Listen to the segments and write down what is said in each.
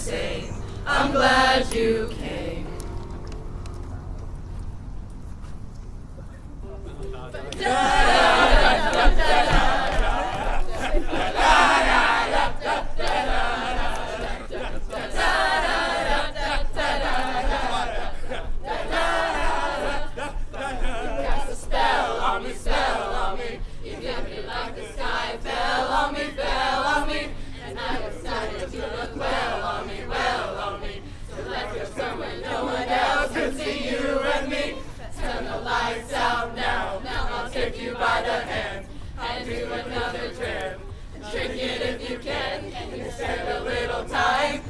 same. I'm glad you came.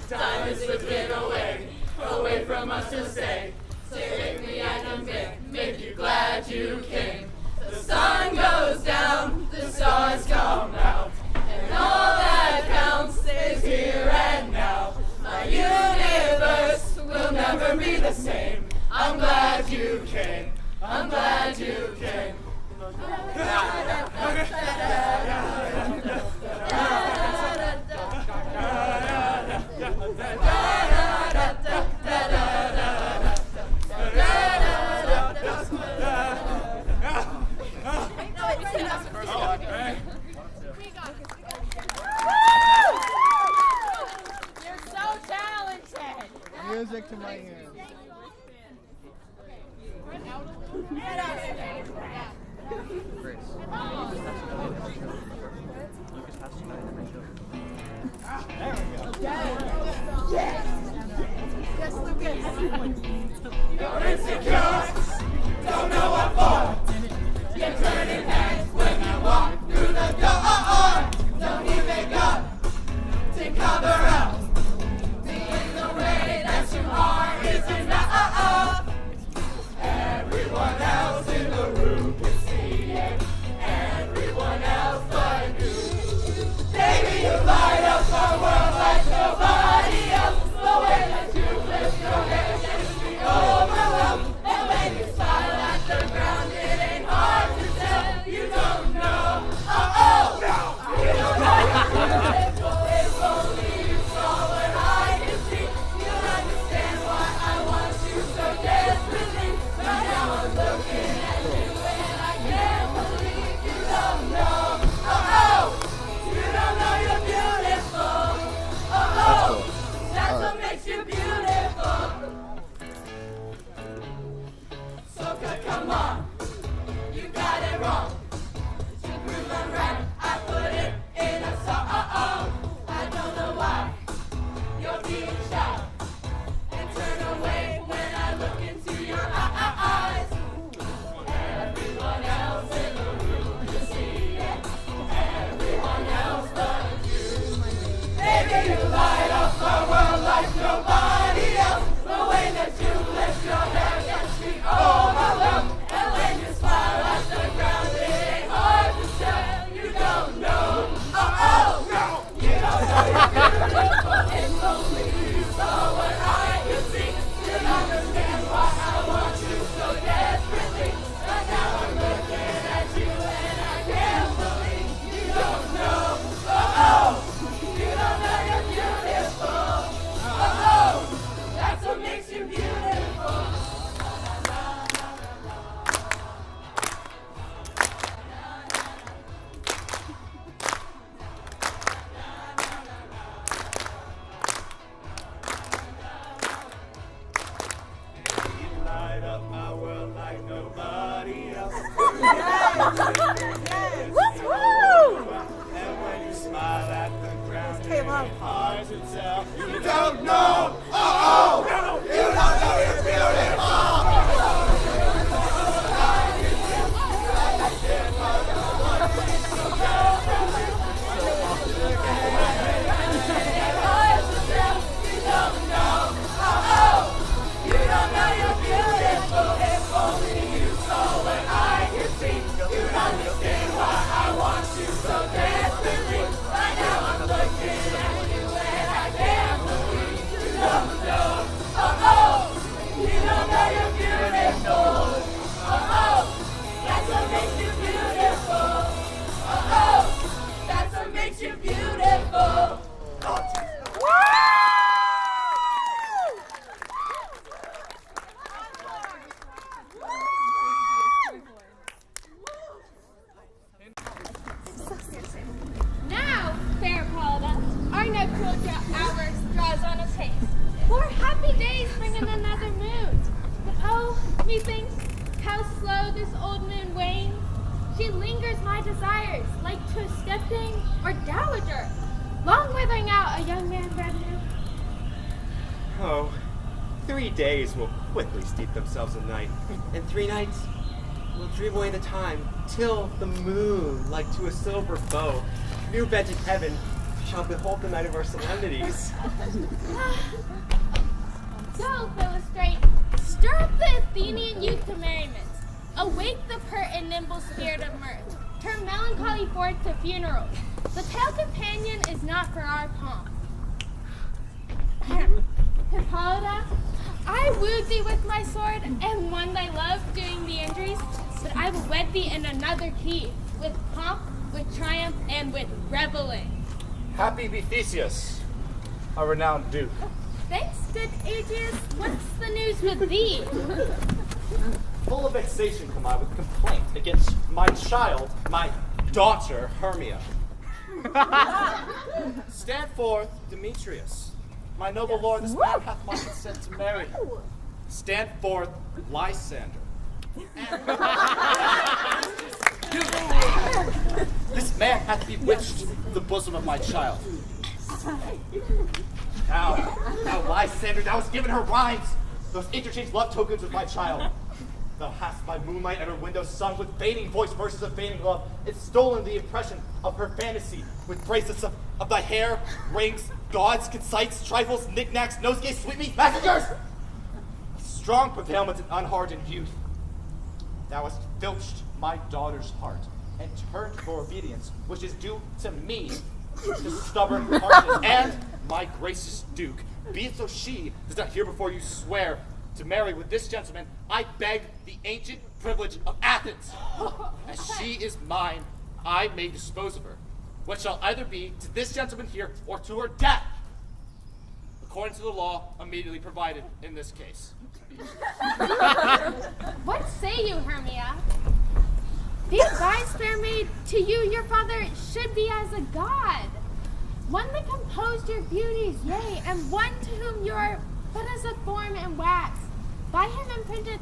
Time is slipping away from us to say, with me I can make you glad you came. The sun goes down, the stars come out, and all that counts is here and now. My universe will never be the same. I'm glad you came. I'm glad you came. Music to my ears. Grace. Lucas has to know every show. There we go. Yes! Yes, Lucas! You're insecure, don't know what for. You're turning heads when you walk through the door. Don't need makeup to cover up. Being the way that you are is enough. Everyone else in the room can see it. Everyone else but you. Baby, you light up our world like nobody else. The way that you lift your head makes me overwhelmed. And when you smile at the ground, it ain't hard to tell. You don't know. Oh, no. You don't know you're beautiful. If only you saw what I can see. You'll understand why I want you so desperately. Right now I'm looking at you and I can't believe you don't know. Oh, you don't know you're beautiful. Oh, that's what makes you beautiful. So come on, you got it wrong. To prove I'm right, I put it in a song. I don't know why you're being shy and turn away when I look into your eyes. Everyone else in the room can see it. Everyone else but you. Baby, you light up our world like nobody else. The way that you lift your hair gets me overwhelmed. And when you smile at the ground, it ain't hard to tell. You don't know. Oh, no. You don't know you're beautiful. If only you saw what I could see. You'd understand why I want you so desperately. Right now I'm looking at you and I can't believe you don't know. Oh, you don't know you're beautiful. Oh, that's what makes you beautiful. You light up my world like nobody else. And when you smile at the ground, it ain't hard to tell. You don't know. Oh, you don't know you're beautiful. Methinks how slow this old moon wanes. She lingers my desires like to a stepping or dowager, long withering out a young man's revenue. Oh, 3 days will quickly steep themselves in night, and 3 nights will dream away the time, till the moon, like to a silver bow, new bent in heaven, shall behold the night of our solemnities. So, Philostrate, stir up the Athenian youth to merriment. Awake the pert and nimble spirit of mirth. Turn melancholy forth to funerals. The pale companion is not for our pomp. Hippolyta, I wooed thee with my sword and won thy love doing the injuries, but I will wed thee in another key, with pomp, with triumph, and with reveling. Happy be Theseus, a renowned duke. Thanks, good Aegeus. What's the news with thee? Full of vexation come I with complaint against my child, my daughter, Hermia. Stand forth, Demetrius. My noble lord, this man hath my consent to marry him. Stand forth, Lysander. This man hath bewitched the bosom of my child. Thou, Lysander, thou hast given her rhymes, those interchanged love tokens with my child. Thou hast by moonlight at her window sung with feigning voice verses of feigning love, and stolen the impression of her fantasy with bracelets of thy hair, rings, gauds, conceits, trifles, knickknacks, nosegays, sweetmeats, messengers! Strong prevailment and unhardened youth. Thou hast filched my daughter's heart, and turned for obedience, which is due to me, to stubborn harshness, and my gracious duke. Be it so she does not here before you swear to marry with this gentleman, I beg the ancient privilege of Athens. As she is mine, I may dispose of her, what shall either be to this gentleman here or to her death, according to the law immediately provided in this case. What say you, Hermia? The advice fair maid to you, your father, should be as a god. One that composed your beauties, yea, and one to whom you are but as a form and wax, by him imprinted,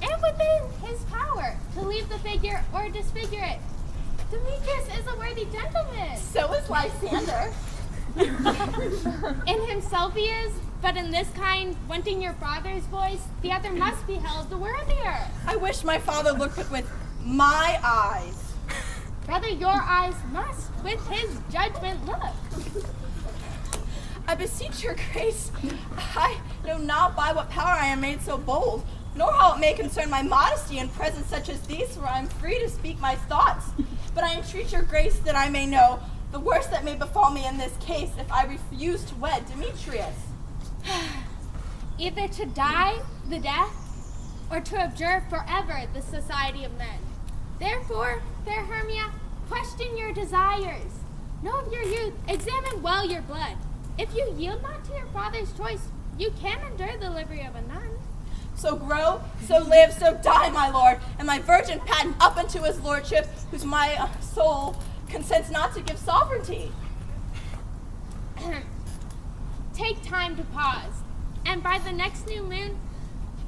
and within his power, to leave the figure or disfigure it. Demetrius is a worthy gentleman. So is Lysander. In himself he is, but in this kind, wanting your father's voice, the other must be held the worthier. I wish my father looked but with my eyes. Rather your eyes must, with his judgment, look. I beseech your grace, I know not by what power I am made so bold, nor how it may concern my modesty in presence such as these, where I am free to speak my thoughts. But I entreat your grace that I may know the worst that may befall me in this case if I refuse to wed Demetrius. Either to die the death, or to abjure forever the society of men. Therefore, fair Hermia, question your desires. Know of your youth, examine well your blood. If you yield not to your father's choice, you can endure the livery of a nun. So grow, so live, so die, my lord, and my virgin patent up unto his lordship, whose my soul consents not to give sovereignty. Take time to pause, and by the next new moon,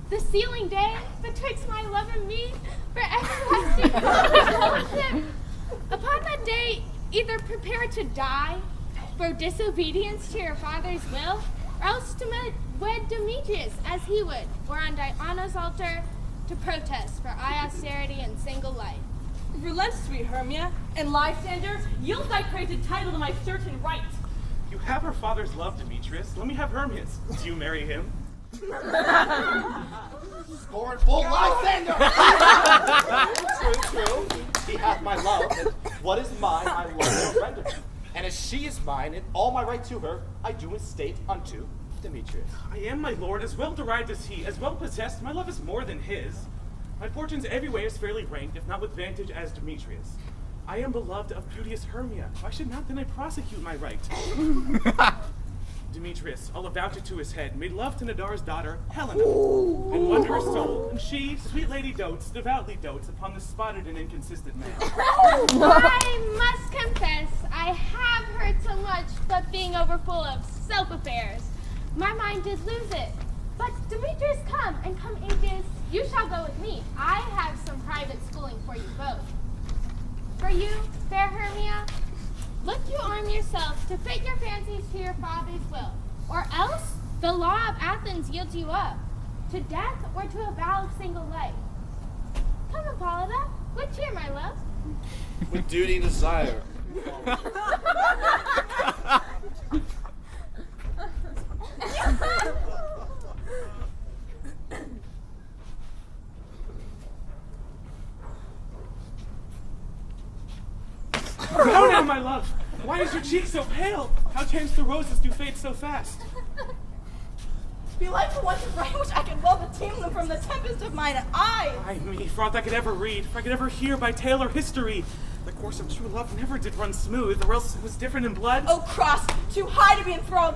the sealing day betwixt my love and me, for everlasting fellowship. Upon that day, either prepare to die for disobedience to your father's will, or else to wed Demetrius as he would, or on Diana's altar to protest for austerity and single life. Relent, sweet Hermia, and Lysander, yield thy prated title to my certain right. You have her father's love, Demetrius. Let me have Hermia's. Do you marry him? Scornful Lysander! True. He hath my love, and what is mine I love will render him. And as she is mine, and all my right to her, I do estate unto Demetrius. I am my lord, as well derived as he, as well possessed. My love is more than his. My fortunes every way is fairly ranked, if not with vantage as Demetrius. I am beloved of beauteous Hermia. Why should not then I prosecute my right? Demetrius, I'll avouch it to his head, made love to Nadar's daughter, Helena, and won her soul, and she, sweet lady devoutly dotes upon the spotted and inconsistent man. I must confess, I have heard so much, but being overfull of self-affairs, my mind did lose it. But Demetrius, come, and come ages, You shall go with me. I have some private schooling for you both. For you, fair Hermia, look you arm yourself to fit your fancies to your father's will, or else the law of Athens yields you up, to death or to a vow of single life. Come, Hippolyta, what cheer, my love? With duty desire. How now, my love? Why is your cheek so pale? How chance the roses do fade so fast? Belike for want of rain which I can well detain them from the tempest of mine eyes. Ay me, for aught I could ever read, for I could ever hear by tale or history, the course of true love never did run smooth, or else it was different in blood. O cross, too high to be enthralled,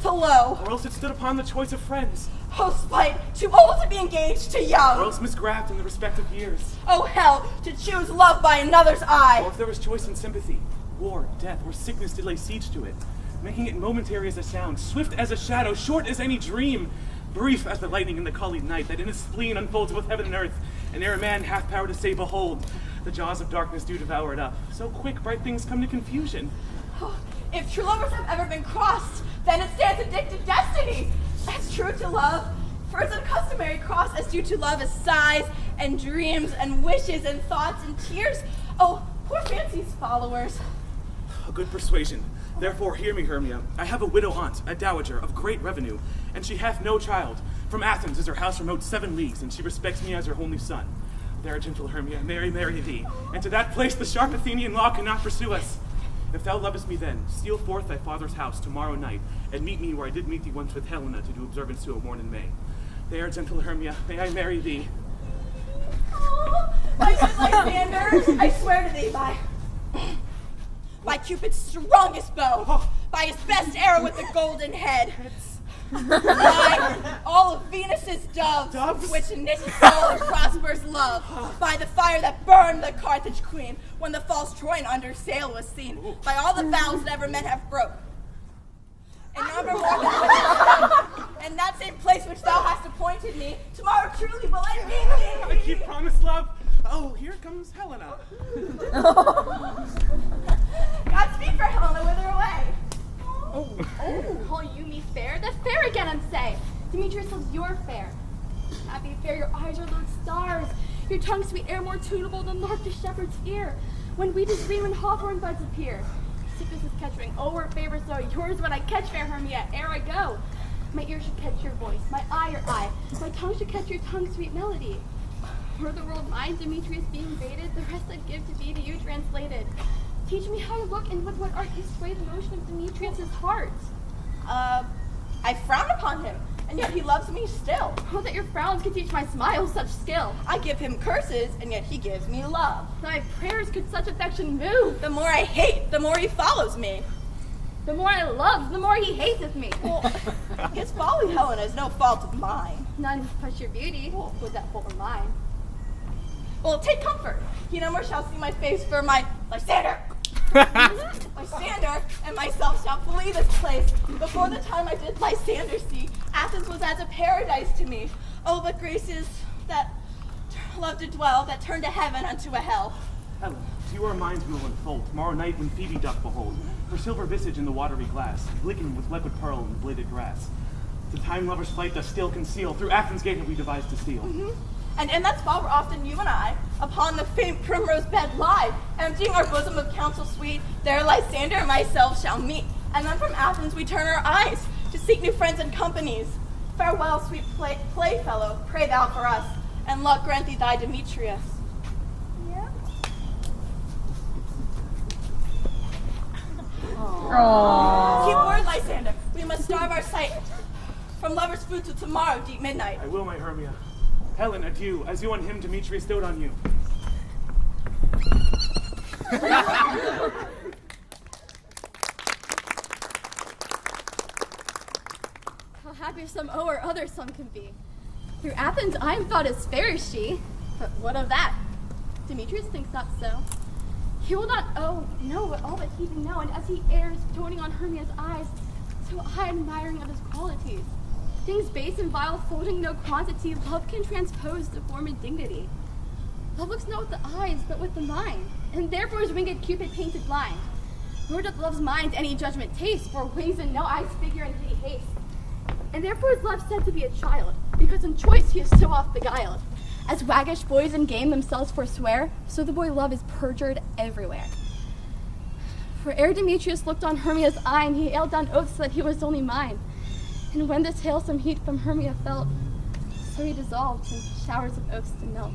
to low. Or else it stood upon the choice of friends. O spite, too old to be engaged, to young. Or else misgraft in the respective years. O hell, to choose love by another's eye. Or if there was choice in sympathy, war, death, or sickness did lay siege to it, making it momentary as a sound, swift as a shadow, short as any dream, brief as the lightning in the collied night, that in his spleen unfolds both heaven and earth, and ere a man hath power to say, behold, the jaws of darkness do devour it up. So quick bright things come to confusion. Oh, if true lovers have ever been crossed, then it stands addicted destiny. As true to love, for it's a customary cross as due to love as sighs and dreams and wishes and thoughts and tears. Oh, poor fancy's followers. A good persuasion. Therefore hear me, Hermia. I have a widow aunt, a dowager, of great revenue, and she hath no child. From Athens is her house remote 7 leagues, and she respects me as her only son. There, gentle Hermia, marry thee, and to that place the sharp Athenian law cannot pursue us. If thou lovest me then, steal forth thy father's house tomorrow night, and meet me where I did meet thee once with Helena to do observance to a morn in May. There, gentle Hermia, may I marry thee. Oh, my good Lysander, I swear to thee by Cupid's strongest bow, by his best arrow with the golden head, by all of Venus's doves, which knit his soul and prospers love, by the fire that burned the Carthage queen when the false Troyan under sail was seen, by all the vows that ever men have broke. And number more than and that same place which thou hast appointed me, tomorrow truly will I meet thee. I keep promise, love. Oh, here comes Helena. Godspeed for Helena, whither away? Oh, call you me fair? That's fair again, unsay. Demetrius loves your fair. Happy fair, your eyes are like stars. Your tongue sweet air more tunable than lark to shepherd's ear. When wheat is green, when hawthorn buds appear. Sickness is catching, oh, her favor so. Yours when I catch fair Hermia, ere I go. My ear should catch your voice, my eye your eye. My tongue should catch your tongue's sweet melody. Were the world mine, Demetrius being baited, the rest I'd give to be to you translated. Teach me how to look, and with what art you sway the motion of Demetrius's heart. I frown upon him, and yet he loves me still. Oh, that your frowns could teach my smiles such skill. I give him curses, and yet he gives me love. Thy prayers could such affection move. The more I hate, the more he follows me. The more I love, the more he hateth me. Well, his folly, Helena, is no fault of mine. None touch your beauty, would that fall mine. Well, take comfort. He no more shall see my face for my Lysander. Lysander and myself shall flee this place. Before the time I did Lysander see, Athens was as a paradise to me. Oh, but graces that love to dwell, that turn to heaven unto a hell. Helen, to your minds we will unfold tomorrow night when Phoebe doth behold her silver visage in the watery glass, glittering with liquid pearl in the bladed grass. The time lover's flight doth still conceal, through Athens' gate have we devised to steal. And that's why we're often you and I upon the faint primrose bed lie, emptying our bosom of counsel sweet. There Lysander and myself shall meet, and then from Athens we turn our eyes to seek new friends and companies. Farewell, sweet playfellow, pray thou for us, and luck grant thee thy Demetrius. Yeah. Keep word, Lysander. We must starve our sight from lovers' food till tomorrow, deep midnight. I will, my Hermia. Helen, adieu, as you on him Demetrius dote on you. How happy some or other some can be. Through Athens I am thought as fair as she. But what of that? Demetrius thinks not so. He will not know but all that he can know, and as he errs, doting on Hermia's eyes, so I admiring of his qualities. Things base and vile, folding no quantity, love can transpose to form and dignity. Love looks not with the eyes, but with the mind, and therefore is winged Cupid painted blind. Nor doth love's mind any judgment taste, for wings and no eyes figure in giddy haste. And therefore is love said to be a child, because in choice he is so oft beguiled. As waggish boys in game themselves forswear, so the boy love is perjured everywhere. For ere Demetrius looked on Hermia's eye, and he hailed down oaths that he was only mine. And when this hail some heat from Hermia felt, so he dissolved in showers of oaths did melt.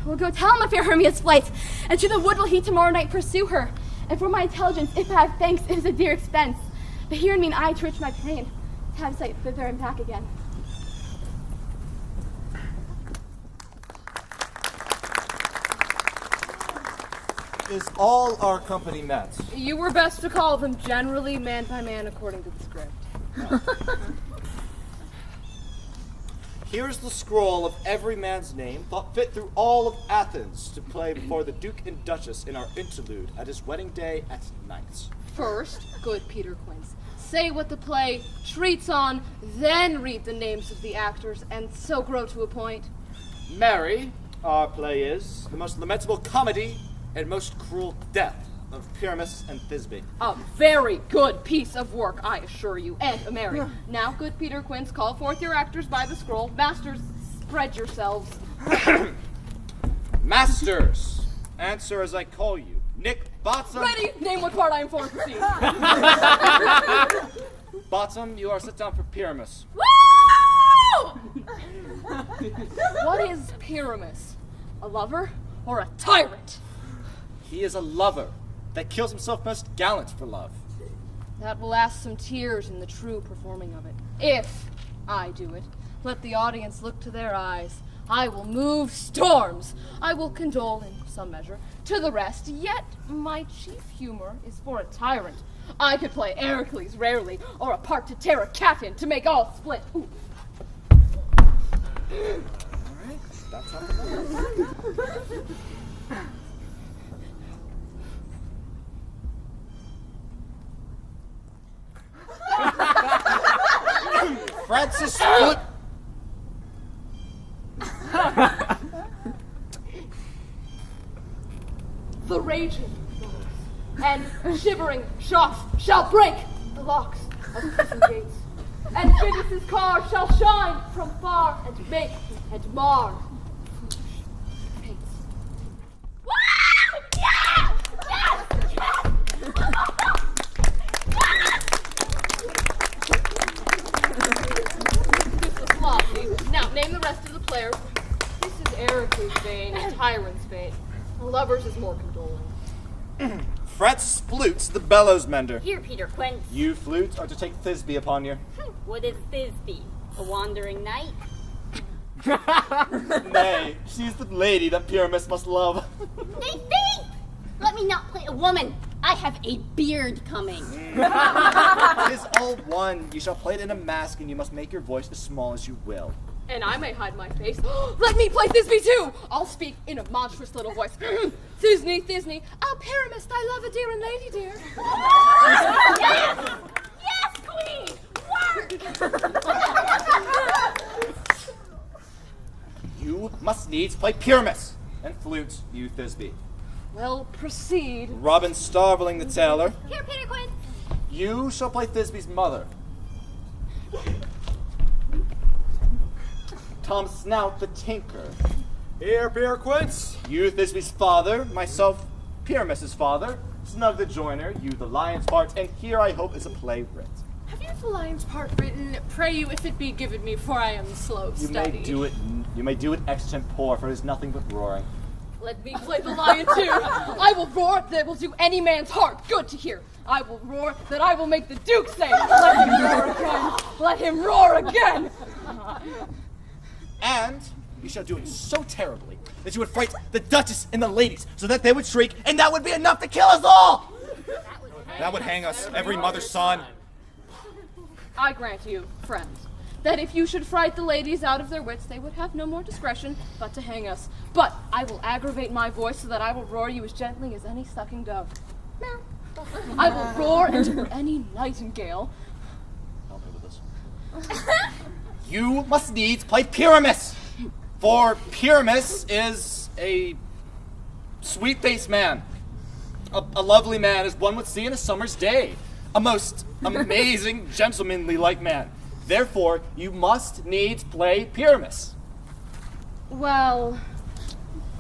I will go tell my fair Hermia's flight, and to the wood will he tomorrow night pursue her. And for my intelligence, if I have thanks, it is a dear expense. But here in mean I to reach my pain, to have sight thither and back again. Is all our company met? You were best to call them generally man by man according to the script. Here's the scroll of every man's name thought fit through all of Athens to play before the Duke and Duchess in our interlude at his wedding day at night. First, good Peter Quince, say what the play treats on, then read the names of the actors, and so grow to a point. Mary, our play is the most lamentable comedy and most cruel death of Pyramus and Thisbe. A very good piece of work, I assure you, and a merry. Now, good Peter Quince, call forth your actors by the scroll. Masters, spread yourselves. Masters, answer as I call you. Nick Bottom. Ready? Name what part I am for, proceed. Bottom, you are set down for Pyramus. Woo! What is Pyramus? A lover or a tyrant? He is a lover that kills himself most gallant for love. That will ask some tears in the true performing of it. If I do it, let the audience look to their eyes. I will move storms. I will condole in some measure to the rest. Yet my chief humor is for a tyrant. I could play Heracles rarely, or a part to tear a cat in to make all split. Ooh. All right, that's how it Francis Foot. The raging and shivering shocks shall break the locks of prison gates, and Phidias' car shall shine from far and make and mar foolish fates. Wow! Yeah! Yes! Yes! This was lovely. Now, name the rest of the players. This is Heracles' vein and Tyrant's vein. The lover's is more condoling. Francis Flutes, the bellows mender. Here, Peter Quince. You, Flute, are to take Thisbe upon you. What is Thisbe? A wandering knight? Nay, she's the lady that Pyramus must love. Nay, thief! Let me not play a woman. I have a beard coming. It is all one. You shall play it in a mask, and you must make your voice as small as you will. And I may hide my face. Let me play Thisbe too! I'll speak in a monstrous little voice. Thisne, Thisne, oh Pyramus, thy love a dear and lady dear. Yes! Yes, queen! Work! You must needs play Pyramus, and Flute, you Thisbe. Well, proceed. Robin Starveling the tailor. Here, Peter Quince. You shall play Thisbe's mother. Tom Snout the tinker. Here, Peter Quince. You Thisbe's father, myself Pyramus's father. Snug the joiner, you the lion's part, and here I hope is a play writ. Have you the lion's part written? Pray you, if it be given me, for I am slow of You study. may do it extempore, for it is nothing but roaring. Let me play the lion too. I will roar that will do any man's heart good to hear. I will roar that I will make the Duke say, let him roar again. Let him roar again. And you shall do it so terribly that you would fright the Duchess and the ladies, so that they would shriek, and that would be enough to kill us all! That would hang us, every mother's son. I grant you, friends, that if you should fright the ladies out of their wits, they would have no more discretion but to hang us. But I will aggravate my voice so that I will roar you as gently as any sucking dove. Meow. I will roar into any nightingale. You must needs play Pyramus, for Pyramus is a sweet-faced man, a lovely man as one would see in a summer's day, a most amazing, gentlemanly-like man. Therefore, you must needs play Pyramus. Well,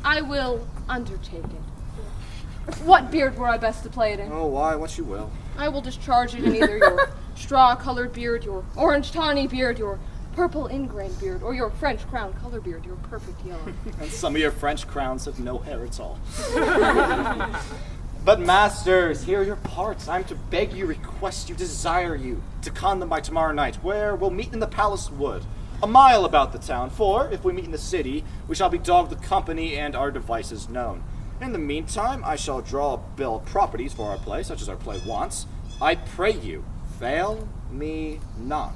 I will undertake it. What beard were I best to play it in? Oh, why, what you will. I will discharge it in either your straw-colored beard, your orange-tawny beard, your purple ingrain beard, or your French crown color beard, your perfect yellow. And some of your French crowns have no hair at all. But masters, here are your parts. I'm to beg you, request you, desire you to con them by tomorrow night, where we'll meet in the palace wood, a mile about the town, for if we meet in the city, we shall be dogged with company and our devices known. In the meantime, I shall draw a bill of properties for our play, such as our play wants. I pray you, fail me not.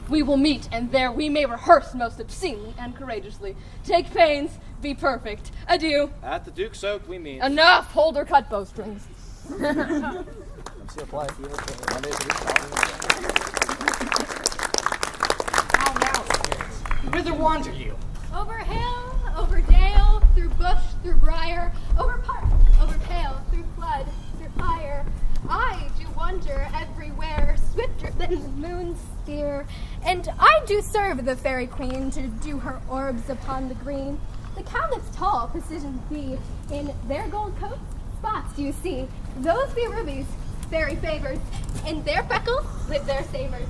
We will meet, and there we may rehearse most obscenely and courageously. Take pains, be perfect. Adieu. At the Duke's Oak we meet. Enough, hold or cut bowstrings. Whither wander you? Over hill, over dale, through bush, through briar, over park, over pale, through flood, through fire. I do wander everywhere, swifter than the moon's spear, and I do serve the fairy queen to do her orbs upon the green. The cowlets tall, precision be, in their gold coats, spots do you see. Those be rubies, fairy favors, in their freckles live their savors.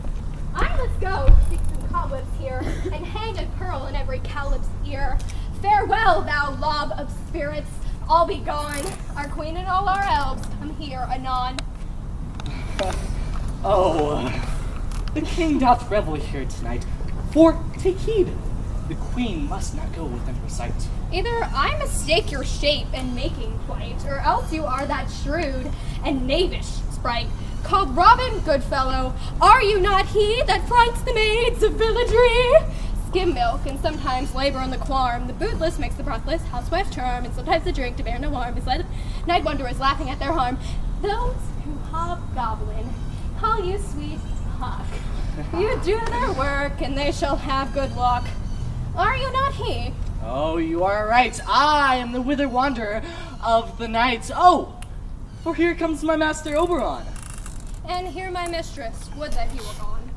I must go seek some cobwebs here, and hang a pearl in every cowlip's ear. Farewell, thou lob of spirits, all be gone. Our queen and all our elves come here anon. The king doth revel here tonight, for take heed, the queen must not go within her sight. Either I mistake your shape and making quite, or else you are that shrewd and knavish sprite, called Robin Goodfellow. Are you not he that frights the maids of villagry? Skim milk, and sometimes labor in the quarm. The bootless makes the breathless housewife charm, and sometimes the drink to bear no harm is led of night wanderers laughing at their harm. Those who hobgoblin call you sweet hawk. You do their work, and they shall have good luck. Are you not he? Oh, you are right. I am the whither wanderer of the night. Oh, for here comes my master Oberon. And here my mistress, would that he were gone.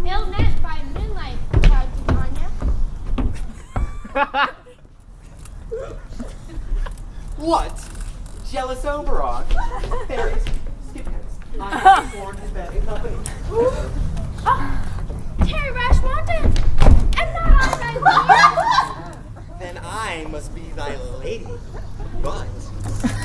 Ill met by moonlight, proud Titania. What? Jealous Oberon? Fairies, skip heads. I'm born to bed in company. Terry Rash wanted, and not I thy lord. Then I must be thy lady. But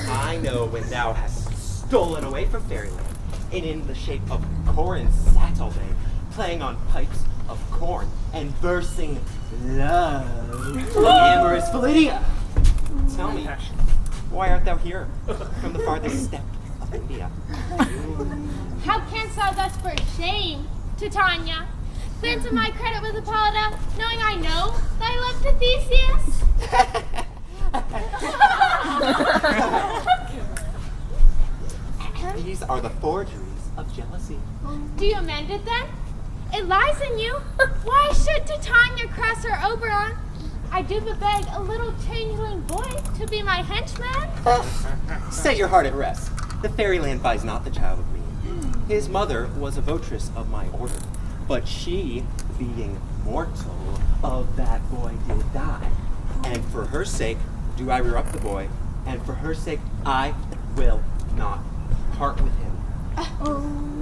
I know when thou hast stolen away from fairyland, and in the shape of Corin's Saturday, playing on pipes of corn and versing love to amorous Philidia. Tell me, why art thou here from the farthest step of India? How canst thou thus for shame, Titania? Then to my credit with Hippolyta, knowing I know thy love to Theseus? These are the forgeries of jealousy. Do you amend it then? It lies in you. Why should Titania cross her Oberon? I do but beg a little changeling boy to be my henchman. Set your heart at rest. The fairyland buys not the child of me. His mother was a votress of my order, but she, being mortal, of that boy did die. And for her sake do I rear up the boy, and for her sake I will not part with him.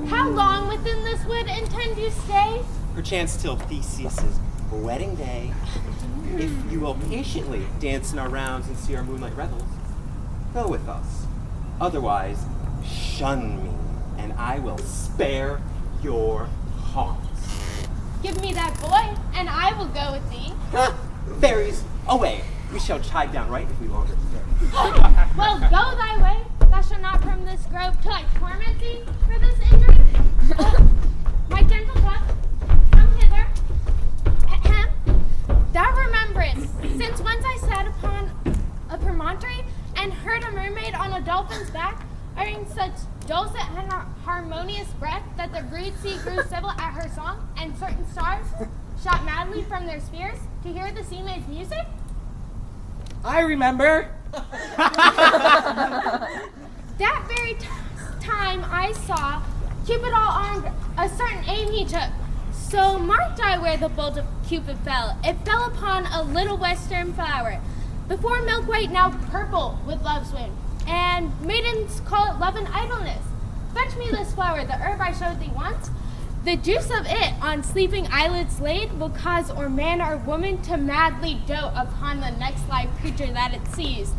How long within this wood intend you stay? Perchance till Theseus's wedding day. If you will patiently dance in our rounds and see our moonlight revels, go with us. Otherwise, shun me, and I will spare your haunts. Give me that boy, and I will go with thee. Fairies, away! We shall chide down right if we longer stay. Well, go thy way. Thou shalt not from this grove till I torment thee for this injury. My gentle buck, come hither. Ahem. Thou rememberest, since once I sat upon a promontory and heard a mermaid on a dolphin's back, uttering such dulcet and harmonious breath that the rude sea grew civil at her song, and certain stars shot madly from their spheres to hear the sea maid's music? I remember. That very time I saw Cupid all armed, a certain aim he took. So marked I where the bolt of Cupid fell. It fell upon a little western flower, before milk white, now purple with love's wind. And maidens call it love and idleness. Fetch me this flower, the herb I showed thee once. The juice of it, on sleeping eyelids laid, will cause or man or woman to madly dote upon the next live creature that it sees.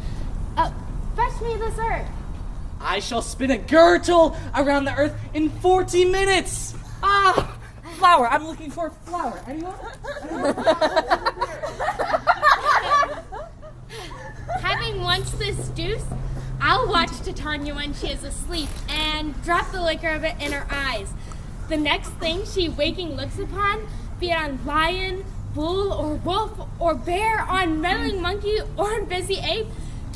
Fetch me this herb. I shall spin a girdle around the earth in 40 minutes. Ah, flower. I'm looking for a flower. Anyone? Having once this juice, I'll watch Titania when she is asleep and drop the liquor of it in her eyes. The next thing she waking looks upon, be it on lion, bull, or wolf, or bear, on meddling monkey, or busy ape,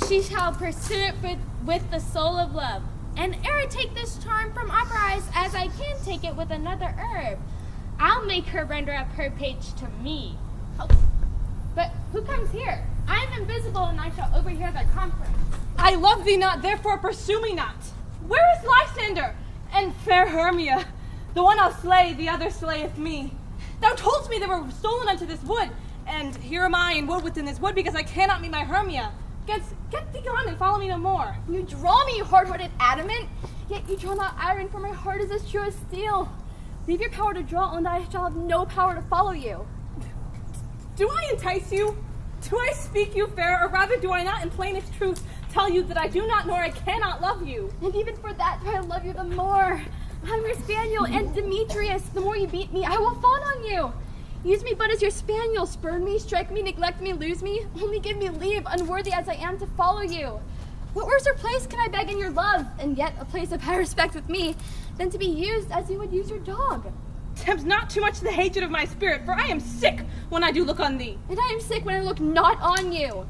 she shall pursue it with the soul of love. And ere I take this charm from opera eyes, as I can take it with another herb, I'll make her render up her page to me. Oh, but who comes here? I am invisible, and I shall overhear their conference. I love thee not, therefore pursue me not. Where is Lysander and fair Hermia? The one I'll slay, the other slayeth me. Thou toldst me they were stolen unto this wood, and here am I in wood within this wood, because I cannot meet my Hermia. Get thee gone and follow me no more. You draw me, you hard-hearted adamant, yet you draw not iron, for my heart is as true as steel. Leave your power to draw, and I shall have no power to follow you. Do I entice you? Do I speak you fair, or rather do I not in plainest truth tell you that I do not nor I cannot love you? And even for that do I love you the more. I'm your spaniel, and Demetrius, the more you beat me, I will fawn on you. Use me but as your spaniel, spurn me, strike me, neglect me, lose me, only give me leave, unworthy as I am to follow you. What worse or place can I beg in your love, and yet a place of high respect with me, than to be used as you would use your dog? Tempt not too much the hatred of my spirit, for I am sick when I do look on thee. And I am sick when I look not on you.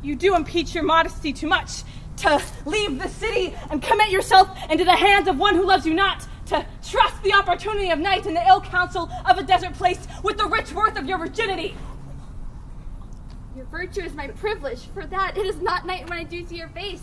You do impeach your modesty too much, to leave the city and commit yourself into the hands of one who loves you not, to trust the opportunity of night and the ill counsel of a desert place with the rich worth of your virginity. Your virtue is my privilege, for that it is not night when I do see your face.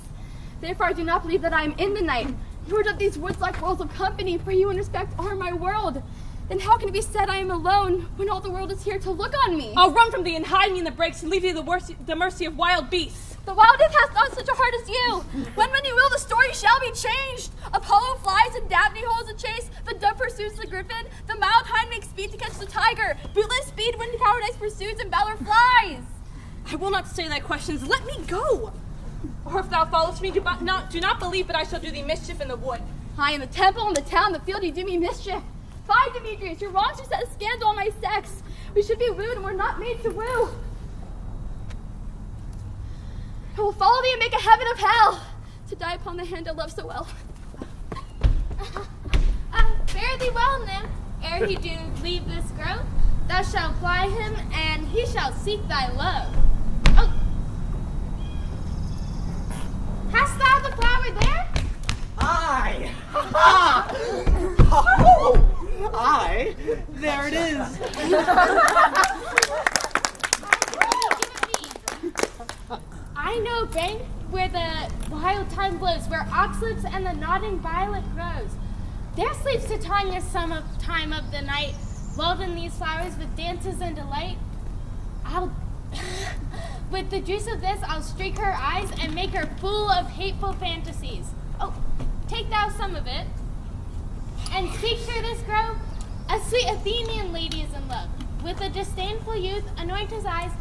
Therefore I do not believe that I am in the night, nor do these woods like worlds of company, for you in respect are my world. Then how can it be said I am alone, when all the world is here to look on me? I'll run from thee and hide me in the brakes and leave thee the mercy of wild beasts. The wildest hath not such a heart as you. When you will, the story shall be changed. Apollo flies and Daphne holds a chase. The dove pursues the griffin. The mild hind makes speed to catch the tiger. Bootless speed when cowardice pursues and valor flies. I will not say thy questions. Let me go. Or if thou followest me, do not believe that I shall do thee mischief in the wood. I in the temple, in the town, the field, you do me mischief. Fie, Demetrius, your wrongs are set a scandal on my sex. We should be wooed and we're not made to woo. I will follow thee and make a heaven of hell, to die upon the hand I love so well. Fare thee well, nymph. Ere he do leave this grove, thou shalt fly him, and he shall seek thy love. Oh. Hast thou the flower there? Aye! Ha! Oh! Aye! There it is! I know bank where the wild thyme blows, where oxlips and the nodding violet grows. There sleeps Titania some time of the night, lulled in these flowers with dances and delight. With the juice of this, I'll streak her eyes and make her full of hateful fantasies. Oh, take thou some of it, and speak through this grove. A sweet Athenian lady is in love. With a disdainful youth, anoint his eyes,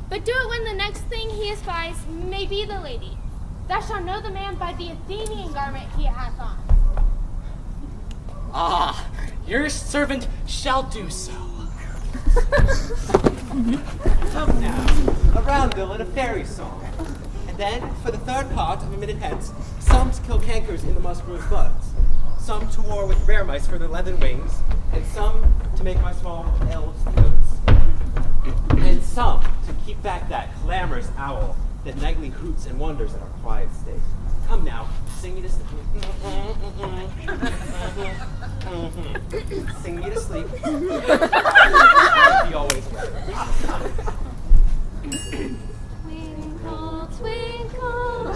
but do it when the next thing he espies may be the lady. Thou shalt know the man by the Athenian garment he hath on. Ah, your servant shall do so. Come now, a roundel and a fairy song. And then, for the third part of a minute hence, some to kill cankers in the muskroot's buds, some to war with rare mice for their leathern wings, and some to make my small elves goats, and some to keep back that clamorous owl that nightly hoots and wanders in our quiet state. Come now, sing me to sleep. Sing me to sleep. Be always ready. Twinkle, twinkle,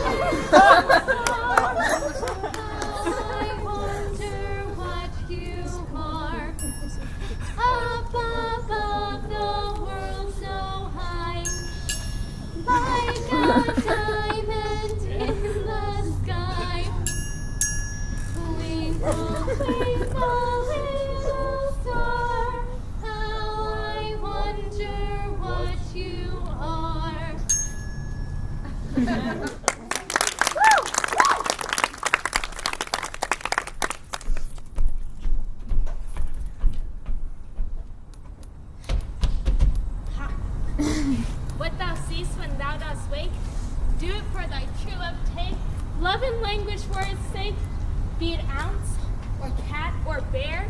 I wonder what you are. Up above the world so high, like a diamond in the sky. Twinkle, twinkle, little star, how I wonder what you are. What thou seest when thou dost wake, do it for thy true love take. Love and language for its sake, be it ounce, or cat, or bear,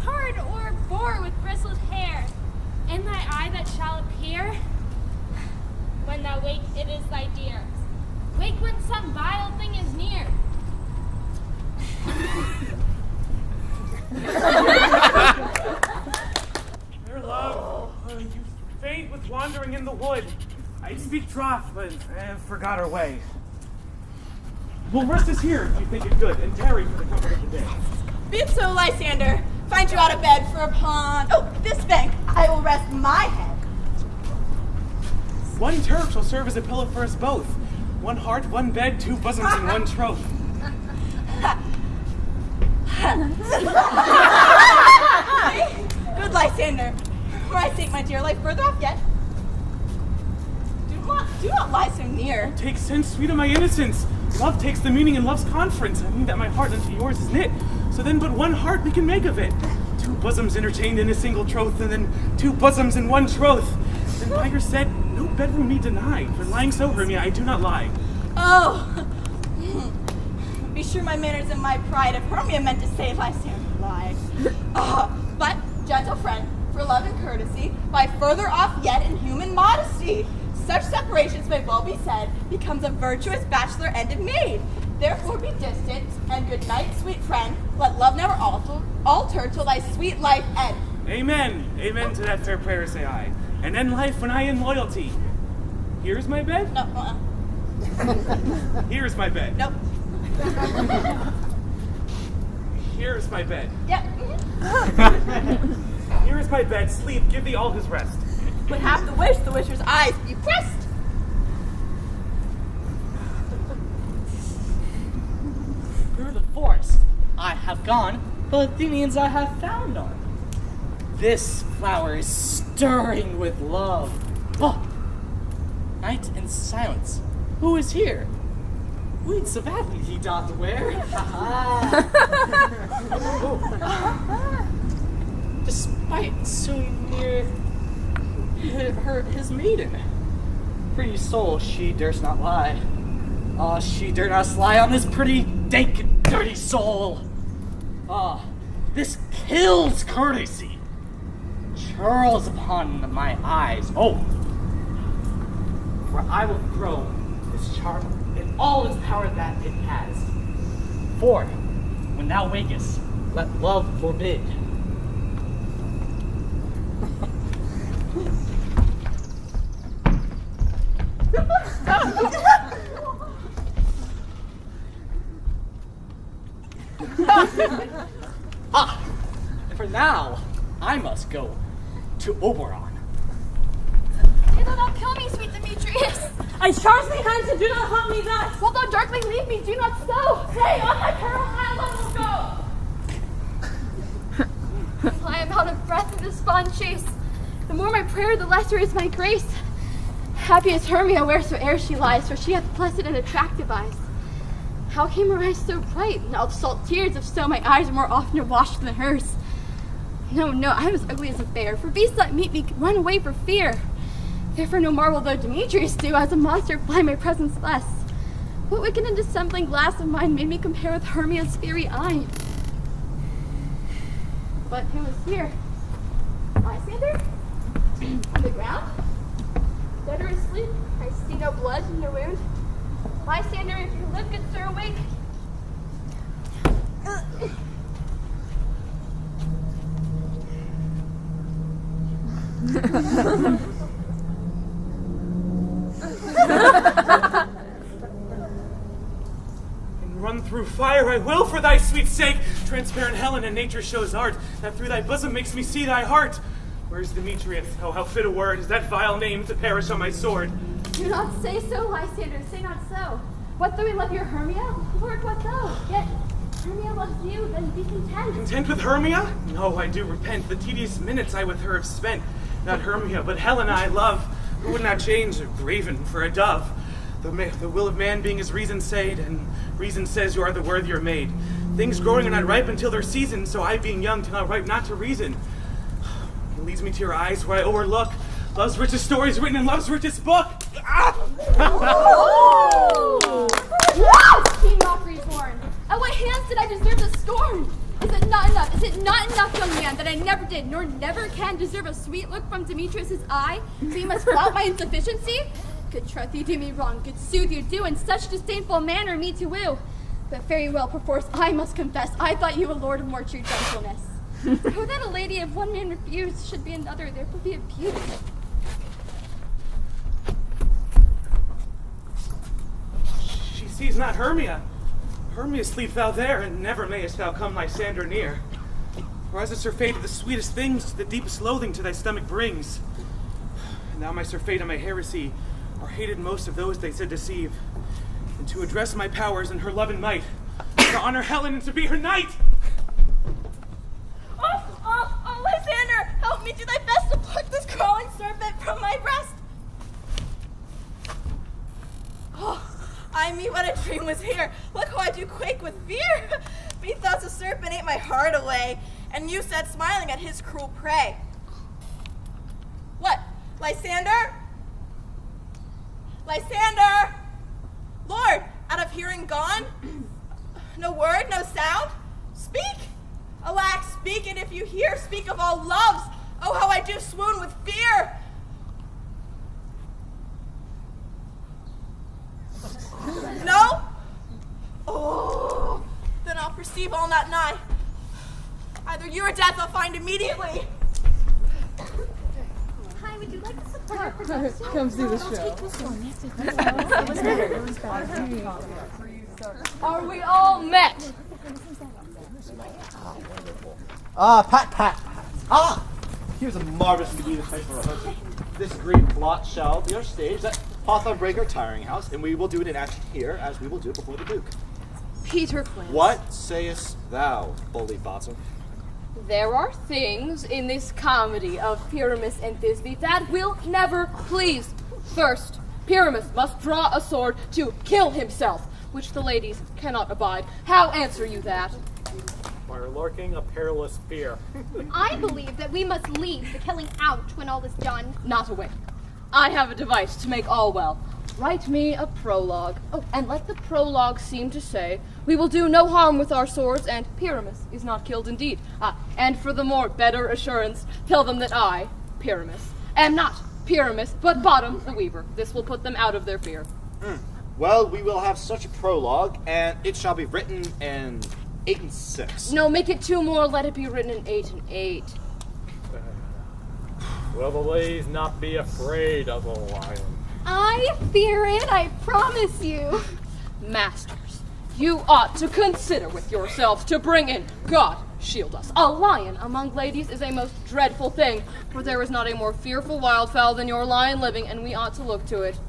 hard or boar with bristled hair. In thy eye that shall appear, when thou wake, it is thy dear. Wake when some vile thing is near. Fair love, you faint with wandering in the wood. I speak troth, but I forgot our way. We'll rest us here if you think it good, and tarry for the comfort of the day. Be it so, Lysander. Find you out of bed for upon, this bank, I will rest my head. One turf shall serve as a pillow for us both. One heart, one bed, two bosoms, and one troth. Good Lysander. For my sake, my dear, life further off yet. Do not lie so near. Take sense, sweet of my innocence. Love takes the meaning in love's conference. I mean that my heart unto yours is knit. So then but one heart we can make of it. Two bosoms interchained in a single troth, and then two bosoms in one troth. Then by your said, no bedroom need deny. For lying so, Hermia, I do not lie. Oh. Be sure my manners and my pride, if Hermia meant to say Lysander lied. But, gentle friend, for love and courtesy, by further off yet in human modesty. Such separations may well be said, becomes a virtuous bachelor and a maid. Therefore be distant, and good night, sweet friend. Let love never alter till thy sweet life end. Amen. Amen to that fair prayer, say I. And end life when I in loyalty. Here's my bed? No, Here's my bed. Nope. Here's my bed. Yep. Here is my bed. Sleep, give thee all his rest. Would have to wish the wisher's eyes be pressed. Through the forest I have gone, the Athenians I have found on. This flower is stirring with love. Oh, night and silence. Who is here? Weed so badly he doth wear. Despite so near his maiden. Pretty soul, she durst not lie. Ah, she dare not lie on this pretty, dank, dirty soul. Ah, this kills courtesy. Churls upon my eyes. Oh, for I will throw this charm in all its power that it has. For, when thou wakest, let love forbid. For now, I must go to Oberon. Do not kill me, sweet Demetrius. I charge thee hence and do not haunt me thus. Wilt thou darkly leave me? Do not so. Say, on thy peril I will go. I am out of breath in this fond chase. The more my prayer, the lesser is my grace. Happy is Hermia wheresoe'er she lies, for she hath blessed and attractive eyes. How came her eyes so bright? Now the salt tears, if so, my eyes are more often washed than hers. No, I am as ugly as a bear, for beasts that meet me run away for fear. Therefore no marvel though Demetrius do, as a monster fly my presence less. What wicked and dissembling glass of mine made me compare with Hermia's fiery eye? But who is here? Lysander? On the ground? Dead or asleep? I see no blood, no wound. Lysander, if you live, good sir, awake. And run through fire I will for thy sweet sake. Transparent Helen, and nature shows art, that through thy bosom makes me see thy heart. Where's Demetrius? Oh, how fit a word is that vile name to perish on my sword. Do not say so, Lysander, say not so. What though we love your Hermia? Lord, what though? Yet Hermia loves you, then be content. Content with Hermia? No, I do repent. The tedious minutes I with her have spent. Not Hermia, but Helena I love, who would not change a raven for a dove. The will of man being as reason said, and reason says you are the worthier maid. Things growing are not ripe until their season, so I being young till not ripe not to reason. It leads me to your eyes where I overlook love's richest stories written in love's richest book. Ah! King Mockery's horn. At what hands did I deserve the storm? Is it not enough? Is it not enough, young man, that I never did, nor never can deserve a sweet look from Demetrius' eye? So you must flout my insufficiency? Good troth, you do me wrong. Good sooth, you do in such disdainful manner me to woo. But very well, perforce, I must confess, I thought you a lord of more true gentleness. Who that a lady of one man refused should be another, therefore be a beauty. She sees not Hermia. Hermia, sleep thou there, and never mayest thou come Lysander near. For as is surfeit, the sweetest things the deepest loathing to thy stomach brings. And thou, my surfeit, and my heresy, are hated most of those they said deceive. And to address my powers in her love and might, to honor Helen and to be her knight. Oh, Lysander, help me do thy best to pluck this crawling serpent from my breast. Oh, I me, what a dream was here. Look how I do quake with fear. Methought the serpent ate my heart away, and you sat smiling at his cruel prey. What, Lysander? Lysander! Lord, out of hearing gone? No word, no sound? Speak! Alack, speak, and if you hear, speak of all loves. Oh, how I do swoon with fear! No? Oh, then I'll perceive all not nigh. Either you or death I'll find immediately. Hi, would you like to support our production? Come see the show. Are we all met? Pat. Here's a marvelous convenient place for rehearsal. This green plot shall be our stage at Hawthorne Tiring House, and we will do it in action here, as we will do it before the Duke. Peter Quince. What sayest thou, bully bottom? There are things in this comedy of Pyramus and Thisbe that will never please. First, Pyramus must draw a sword to kill himself, which the ladies cannot abide. How answer you that? By lurking a perilous fear. I believe that we must leave the killing out when all is done. Not a whit. I have a device to make all well. Write me a prologue. Oh, and let the prologue seem to say, we will do no harm with our swords, and Pyramus is not killed indeed. And for the more better assurance, tell them that I, Pyramus, am not Pyramus, but Bottom the Weaver. This will put them out of their fear. Well, we will have such a prologue, and it shall be written in 8 and 6. No, make it 2 more, let it be written in 8 and 8. Will the ladies not be afraid of the lion? I fear it, I promise you. Masters, you ought to consider with yourselves to bring in, God shield us, a lion among ladies is a most dreadful thing, for there is not a more fearful wildfowl than your lion living, and we ought to look to it.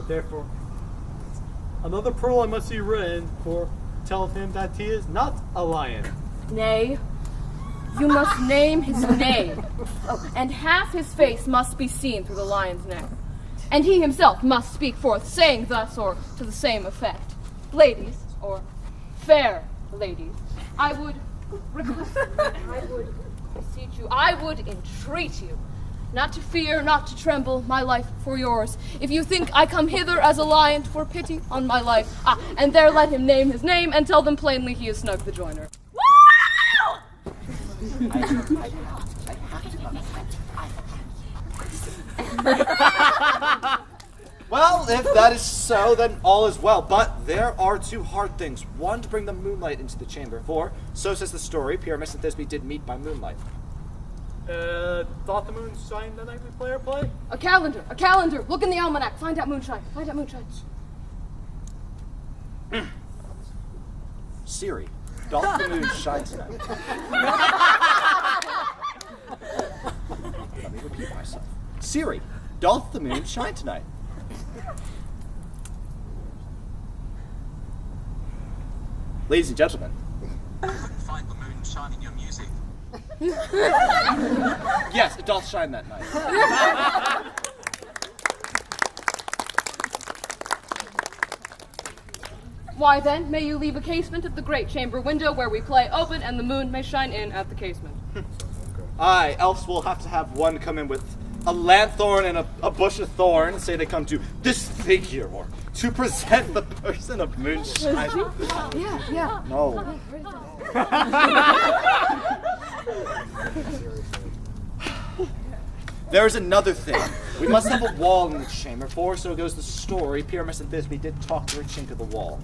Therefore, another prologue must be written for tell him that he is not a lion. Nay, you must name his name. Oh, and half his face must be seen through the lion's neck. And he himself must speak forth, saying thus or to the same effect. Ladies, or fair ladies, I would request you, I would beseech you, I would entreat you, not to fear, not to tremble, my life for yours. If you think I come hither as a lion, for pity on my life. And there let him name his name, and tell them plainly he is Snug the Joiner. Woo! Well, if that is so, then all is well. But there are two hard things. One, to bring the moonlight into the chamber. For, so says the story, Pyramus and Thisbe did meet by moonlight. Thought the moon shine the night we play our play? A calendar. Look in the almanac. Find out moonshine. Siri, doth the moon shine tonight? Let me repeat myself. Siri, doth the moon shine tonight? Ladies and gentlemen. I couldn't find the moon shining your music. Yes, it doth shine that night. Why then, may you leave a casement at the great chamber window where we play open, and the moon may shine in at the casement. Aye, else we'll have to have one come in with a lanthorn and a bush of thorn and say they come to disfigure or to present the person of moonshine. Yeah. No. There's another thing. We must have a wall in the chamber, for so goes the story. Pyramus and Thisbe did talk through a chink of the wall.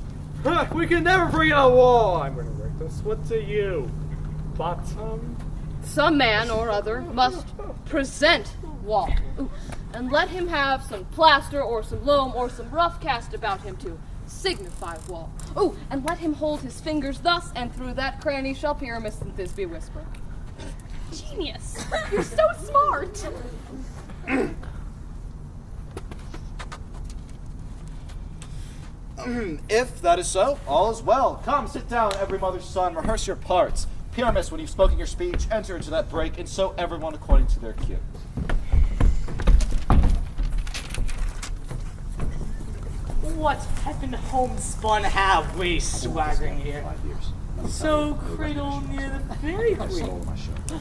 We can never bring in a wall. I'm going to write this one to you. Bottom. Some man or other must present wall. Ooh. And let him have some plaster or some loam or some rough cast about him to signify wall. Ooh, and let him hold his fingers thus, and through that cranny shall Pyramus and Thisbe whisper. Genius. You're so smart. If that is so, all is well. Come, sit down, every mother's son, rehearse your parts. Pyramus, when you've spoken your speech, enter into that break, and so everyone according to their cue. What heaven homespun have we swaggering here? 5 years. So cradle near the fairy queen.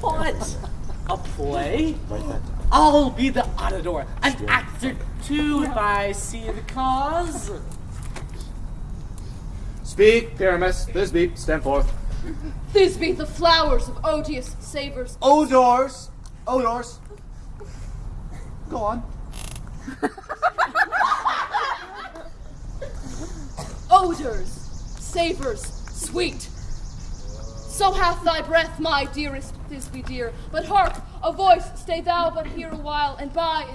What? A play? I'll be the auditor, an actor too, if I see the cause. Speak, Pyramus. Thisbe, stand forth. Thisbe, the flowers of odious savors. Odors. Go on. Odors, savors, sweet. So hath thy breath, my dearest Thisbe dear. But hark, a voice, stay thou but here a while, and by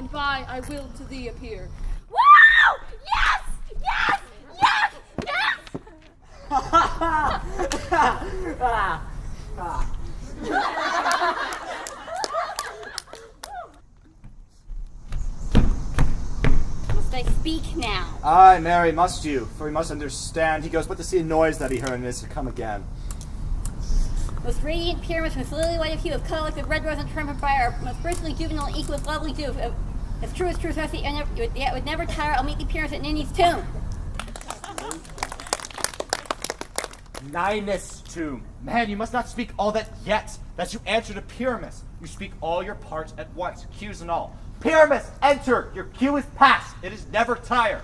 I will to thee appear. Wow! Yes! Must I speak now? Aye, Mary, must you, for we must understand. He goes but to see a noise that he heard and is to come again. Most radiant Pyramus, most lily white of hue, of color like the red rose and trampled by our most bristly juvenile equal with lovely dew. As true, mercy, and yet would never tire. I'll meet the Pyramus at Ninny's tomb. Ninus tomb. Man, you must not speak all that yet. That you answer to Pyramus. You speak all your parts at once, cues and all. Pyramus, enter! Your cue is past. It is never tire.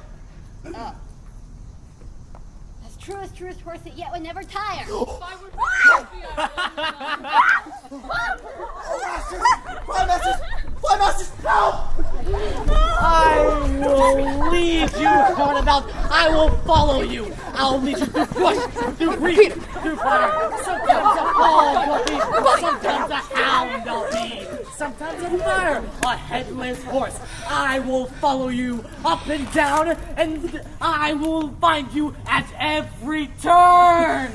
As true, horse that yet would never tire. Fly masters, help! I will lead you, runabout. I will follow you. I'll lead you through bush, through reef, through fire. Sometimes a hog I'll be, sometimes a hound I'll be, sometimes a fire, a headless horse. I will follow you up and down, and I will find you at every turn.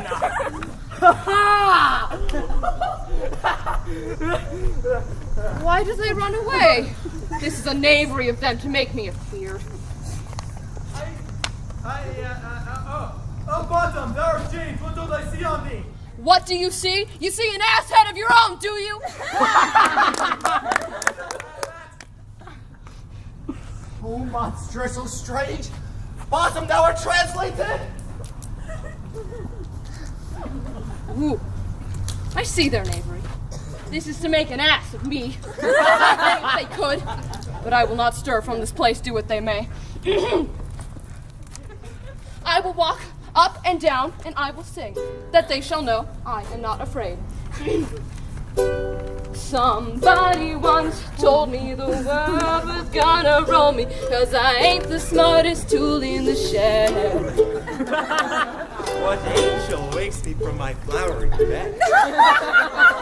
Why do they run away? This is a knavery of them to make me afeard. Bottom, there are James. What do I see on thee? What do you see? You see an ass head of your own, do you? Oh, monstrous, so strange. Bottom, thou art translated. Ooh, I see their knavery. This is to make an ass of me. If they could, but I will not stir from this place, do what they may. I will walk up and down, and I will sing, that they shall know I am not afraid. Somebody once told me the world was gonna roll me, 'cause I ain't the smartest tool in the shed. What angel wakes me from my flowery bed?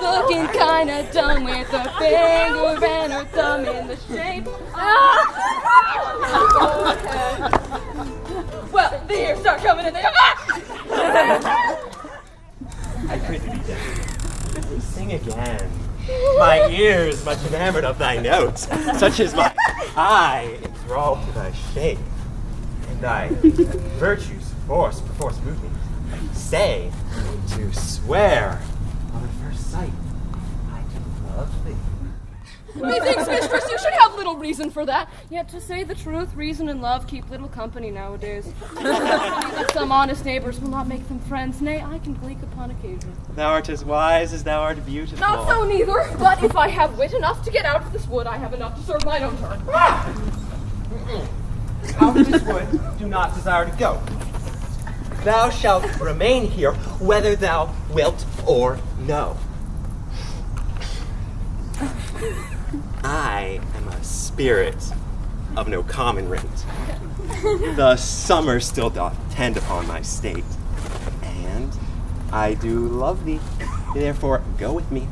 Looking kinda dumb with a finger and her thumb in the shape. Well, the years start coming and they I prithee thee then, sing again. My ears much enamored of thy notes, such as my eye enthralled to thy shape, and thy virtues perforce move me. Say, to swear, on the first sight, I do love thee. Methinks, mistress, you should have little reason for that. Yet to say the truth, reason and love keep little company nowadays. That some honest neighbors will not make them friends. Nay, I can gleek upon occasion. Thou art as wise as thou art beautiful. Not so neither, but if I have wit enough to get out of this wood, I have enough to serve mine own turn. Out of this wood, do not desire to go. Thou shalt remain here, whether thou wilt or no. I am a spirit of no common rent. The summer still doth tend upon my state, and I do love thee. Therefore, go with me.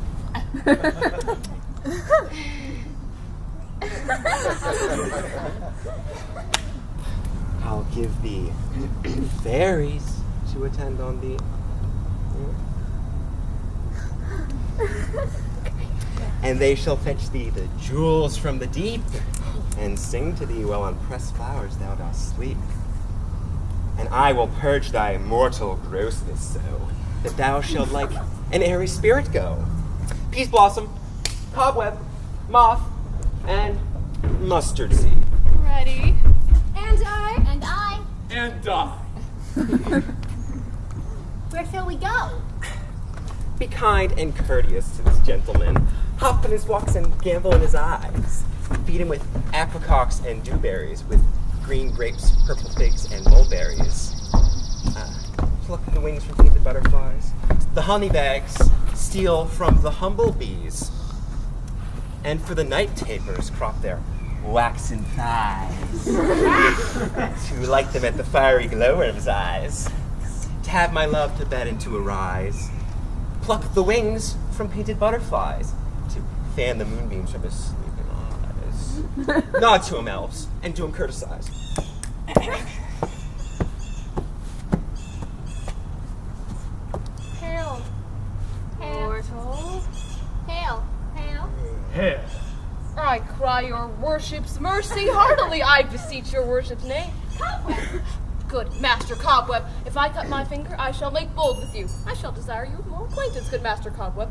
I'll give thee fairies to attend on thee. And they shall fetch thee the jewels from the deep, and sing to thee while on pressed flowers thou dost sleep. And I will purge thy mortal grossness so, that thou shalt like an airy spirit go. Peace blossom, cobweb, moth, and mustard seed. Ready. And I. And I. And I. Where shall we go? Be kind and courteous to this gentleman. Hop in his walks and gambol in his eyes. Feed him with apricots and dewberries, with green grapes, purple figs, and mulberries. Pluck the wings from painted butterflies. The honey bags steal from the humble bees. And for the night tapers crop their waxen thighs. To light them at the fiery glowworm's eyes. To have my love to bed and to arise. Pluck the wings from painted butterflies, to fan the moonbeams from his sleeping eyes. Nod to him, elves, and do him courtesize. Hail. Mortal. Hail. Hail. Hail. I cry your worship's mercy heartily, I beseech your worship's name. Cobweb. Good Master Cobweb, if I cut my finger, I shall make bold with you. I shall desire you more acquaintance, good Master Cobweb.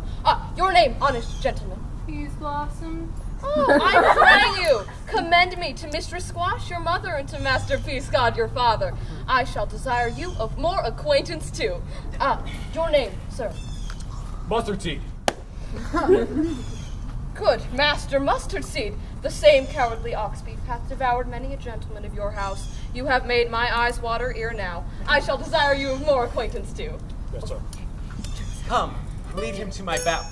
Your name, honest gentleman. Peas Blossom. Oh, I pray you, commend me to Mistress Squash, your mother, and to Master Peascod, your father. I shall desire you of more acquaintance too. Your name, sir. Mustard seed. Good Master Mustard Seed, the same cowardly ox beef hath devoured many a gentleman of your house. You have made my eyes water ere now. I shall desire you of more acquaintance too. Yes, sir. Come, lead him to my bower.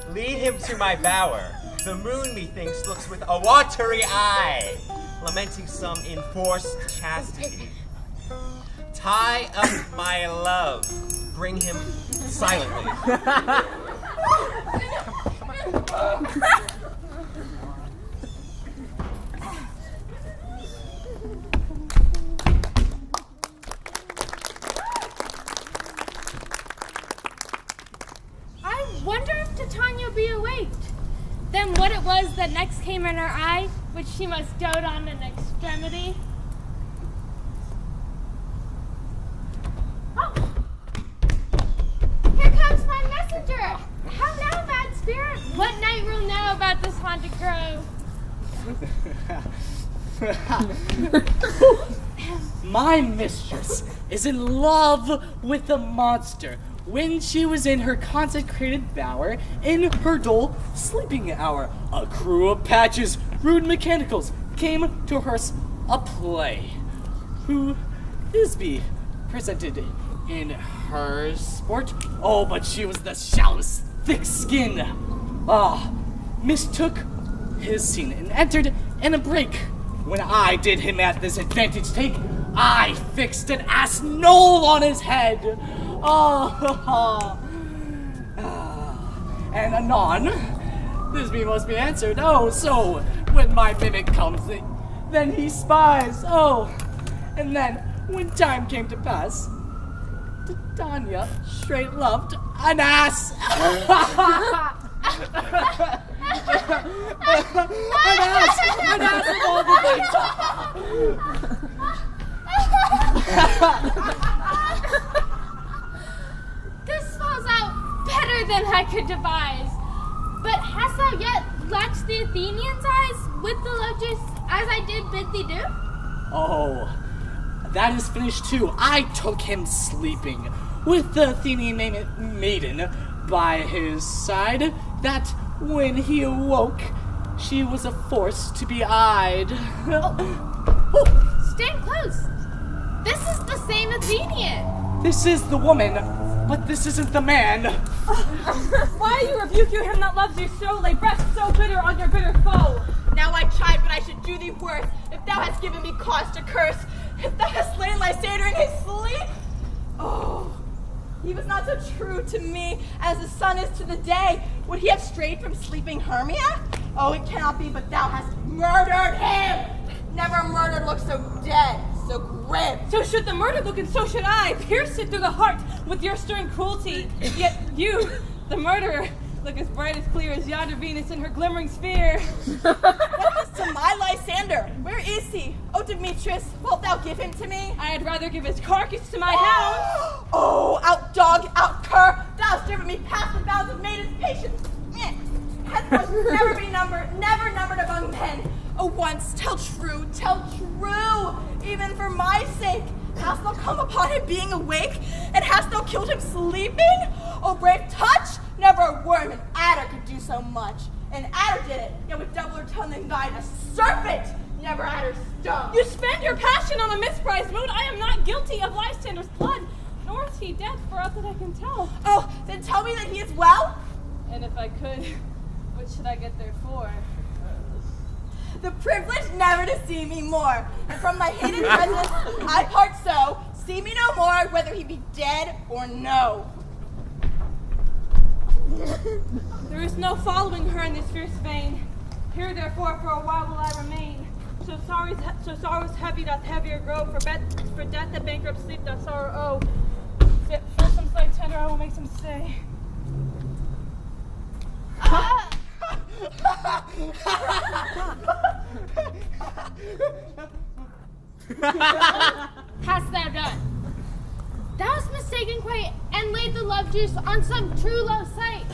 Lead him to my bower. The moon, methinks, looks with a watery eye, lamenting some enforced chastity. Tie up my love. Bring him silently. I wonder if Titania be awake. Then what it was that next came in her eye, which she must dote on in extremity. Oh! Here comes my messenger! How now, bad spirit? What knight will know about this haunted grove? My mistress is in love with a monster. When she was in her consecrated bower, in her dull sleeping hour, a crew of patches, rude mechanicals, came to rehearse a play. Who presented in her sport? Oh, but she was the shallowest thick skin, mistook his scene and entered in a break. When I did him at this advantage take, I fixed an ass knoll on his head. And anon, this me must be answered. Oh, so when my mimic comes, then he spies. Oh, and then when time came to pass, Titania straight loved an ass. An ass of all the things. This falls out better than I could devise. But hast thou yet latched the Athenians' eyes with the lotus as I did bid thee do? Oh, that is finished too. I took him sleeping with the Athenian maiden by his side, that when he awoke, she was a force to be eyed. Stand close. This is the same Athenian. This is the woman, but this isn't the man. Why you rebuke you him that loves you so, lay breath so bitter on your bitter foe? Now I chide, but I should do thee worse, if thou hast given me cause to curse, if thou hast slain Lysander in his sleep. Oh, he was not so true to me as the sun is to the day. Would he have strayed from sleeping Hermia? Oh, it cannot be, but thou hast murdered him. Never a murder looked so dead, so grim. So should the murder look, and so should I, pierce it through the heart with your stern cruelty. Yet you, the murderer, look as bright as clear as yonder Venus in her glimmering sphere. What was to my Lysander? Where is he? Oh, Demetrius, wilt thou give him to me? I had rather give his carcass to my hound. Oh, out dog, out cur, thou hast driven me past the bounds of maiden's patience. Henceforth never be numbered, never numbered among men. Oh, once, tell true, even for my sake. Hast thou come upon him being awake, and hast thou killed him sleeping? Oh, brave touch, never a worm, an adder could do so much. An adder did it, yet with doubler tongue than thine, a serpent never adder stung. You spend your passion on a misprized mood. I am not guilty of Lysander's blood, nor is he dead, for aught that I can tell. Oh, then tell me that he is well? And if I could, what should I get there for? The privilege never to see me more, and from thy hated presence I part so, see me no more, whether he be dead or no. There is no following her in this fierce vein. Here therefore for a while will I remain. So sorrow's heavy doth heavier grow, for death that bankrupt sleep doth sorrow owe. Yet for some slight tender I will make some stay. Hast thou done? Thou hast mistaken quite, and laid the love juice on some true love sight.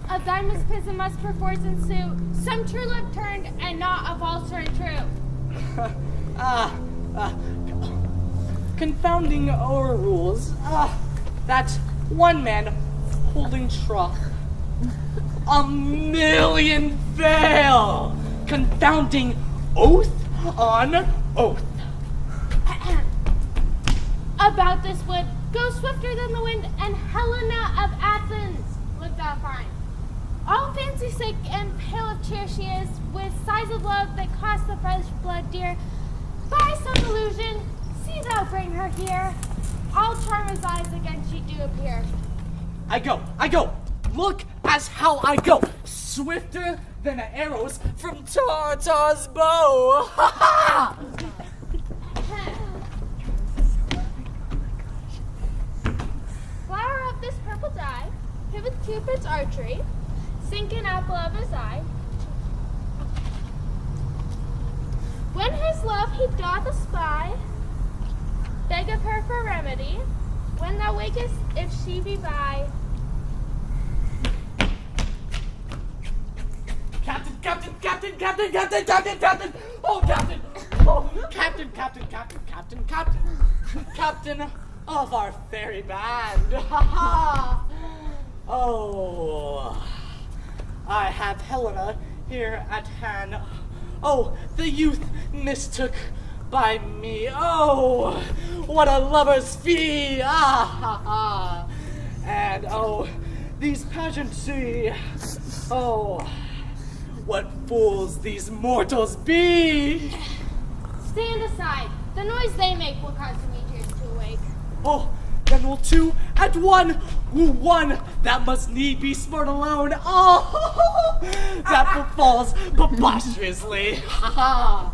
Of thy mispism must perforce ensue, some true love turned, and not a false turned true. Confounding our rules, that one man holding troth, a million fail, confounding oath on oath. About this wood, go swifter than the wind, and Helena of Athens would thou find. All fancy sick and pale of cheer she is, with sighs of love that cost the fresh blood dear. By some illusion, see thou bring her here. All charmer's eyes again she do appear. I go. Look as how I go, swifter than arrows from Tartar's bow. Ha ha! Flower of this purple dye, hit with Cupid's archery, sink an apple of his eye. When his love he doth espy, beg of her for remedy, when thou wakest, if she be by. Captain! Oh, Captain! Oh, Captain of our fairy band! Ha ha! Oh, I have Helena here at hand. Oh, the youth mistook by me. Oh, what a lover's fee! Ah ha ha! And oh, these pageantry. Oh, what fools these mortals be! Stand aside. The noise they make will cause Demetrius to awake. Oh, then will two and one woo one that must need be smart alone. Oh, that befalls preposterously. Ha ha.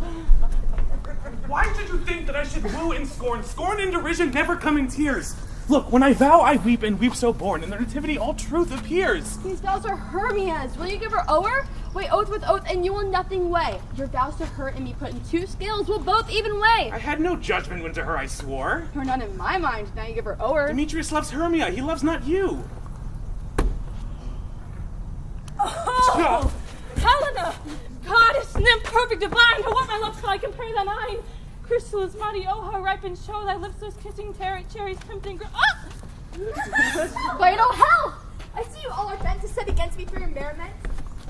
Why did you think that I should woo and scorn? Scorn and derision never come in tears. Look, when I vow, I weep, and weep so born. In the nativity, all truth appears. These vows are Hermia's. Will you give her o'er? Weigh oath with oath, and you will nothing weigh. Your vows to her and me put in two scales will both even weigh. I had no judgment when to her I swore. You're none in my mind. Now you give her o'er. Demetrius loves Hermia. He loves not you. Oh, Helena! Goddess, nymph, perfect, divine, to what my love shall I compare thy mine? Crystal is mighty, oh how ripe and show thy lips those kissing cherries tempting Ah! Wait, oh hell! I see you all are bent to set against me for your merriment.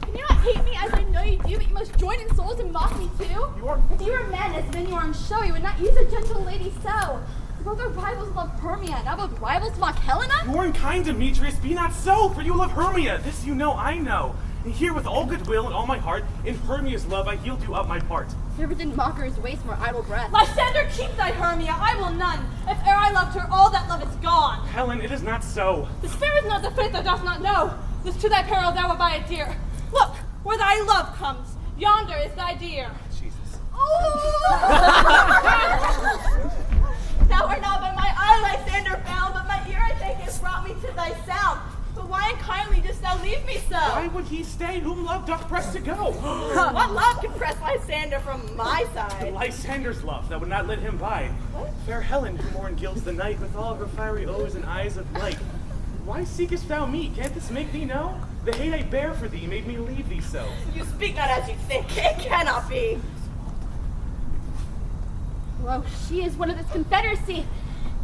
Can you not hate me as I know you do, but you must join in souls and mock me too? If you were men, as men you are on show, you would not use a gentle lady so. Both our rivals love Hermia, now both rivals mock Helena? You are unkind, Demetrius. Be not so, for you love Hermia. This you know, I know. And here with all goodwill and all my heart, in Hermia's love I yield you up my part. Never did mockers waste more idle breath. Lysander, keep thy Hermia, I will none. If e'er I loved her, all that love is gone. Helen, it is not so. Despair is not the fate thou dost not know. This to thy peril thou wilt buy it dear. Look, where thy love comes, yonder is thy dear. Jesus. Thou art not by my eye, Lysander, found, but my ear, I think, has brought me to thy sound. But why unkindly didst thou leave me so? Why would he stay, whom love doth press to go? What love can press Lysander from my side? Lysander's love, that would not let him by. What? Fair Helen, who more gilds the night, with all her fiery O's and eyes of light. Why seekest thou me? Can't this make thee know? The hate I bear for thee made me leave thee so. You speak not as you think. It cannot be. Whoa, she is one of this confederacy.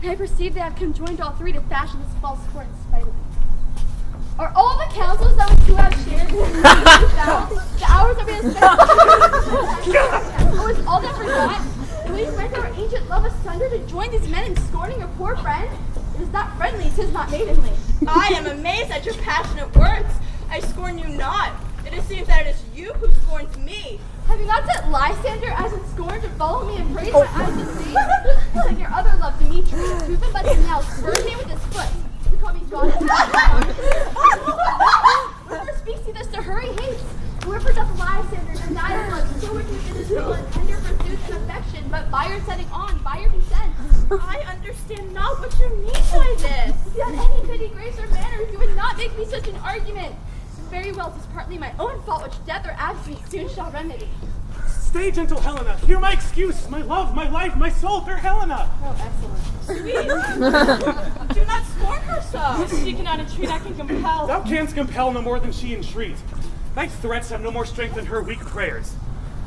And I perceive they have conjoined all three to fashion this false sport in spite of me. Are all the councils that we two have shared the hours that we have spent? Oh, is all that forgot? And we rent our ancient love asunder to join these men in scorning your poor friend? It is not friendly, 'tis not maidenly. I am amazed at your passionate words. I scorn you not. It seems that it is you who scorns me. Have you not set Lysander as in scorn to follow me and praise my eyes to see? Like your other love, Demetrius, who but the now spurs me with his foot to call me goddess. Whoever speaks to this to her he hates. Whoever doth Lysander deny her love, so would you in his soul and tender pursuits and affection, but by your setting on, by your consent. I understand not what you mean by this. If you had any pity, grace, or manners, you would not make me such an argument. Very well, 'tis partly my own fault, which death or absence soon shall remedy. Stay, gentle Helena. Hear my excuse, my love, my life, my soul, fair Helena. Oh, excellent. Sweet. Do not scorn her so. If she cannot entreat, I can compel. Thou canst compel no more than she entreat. Thy threats have no more strength than her weak prayers.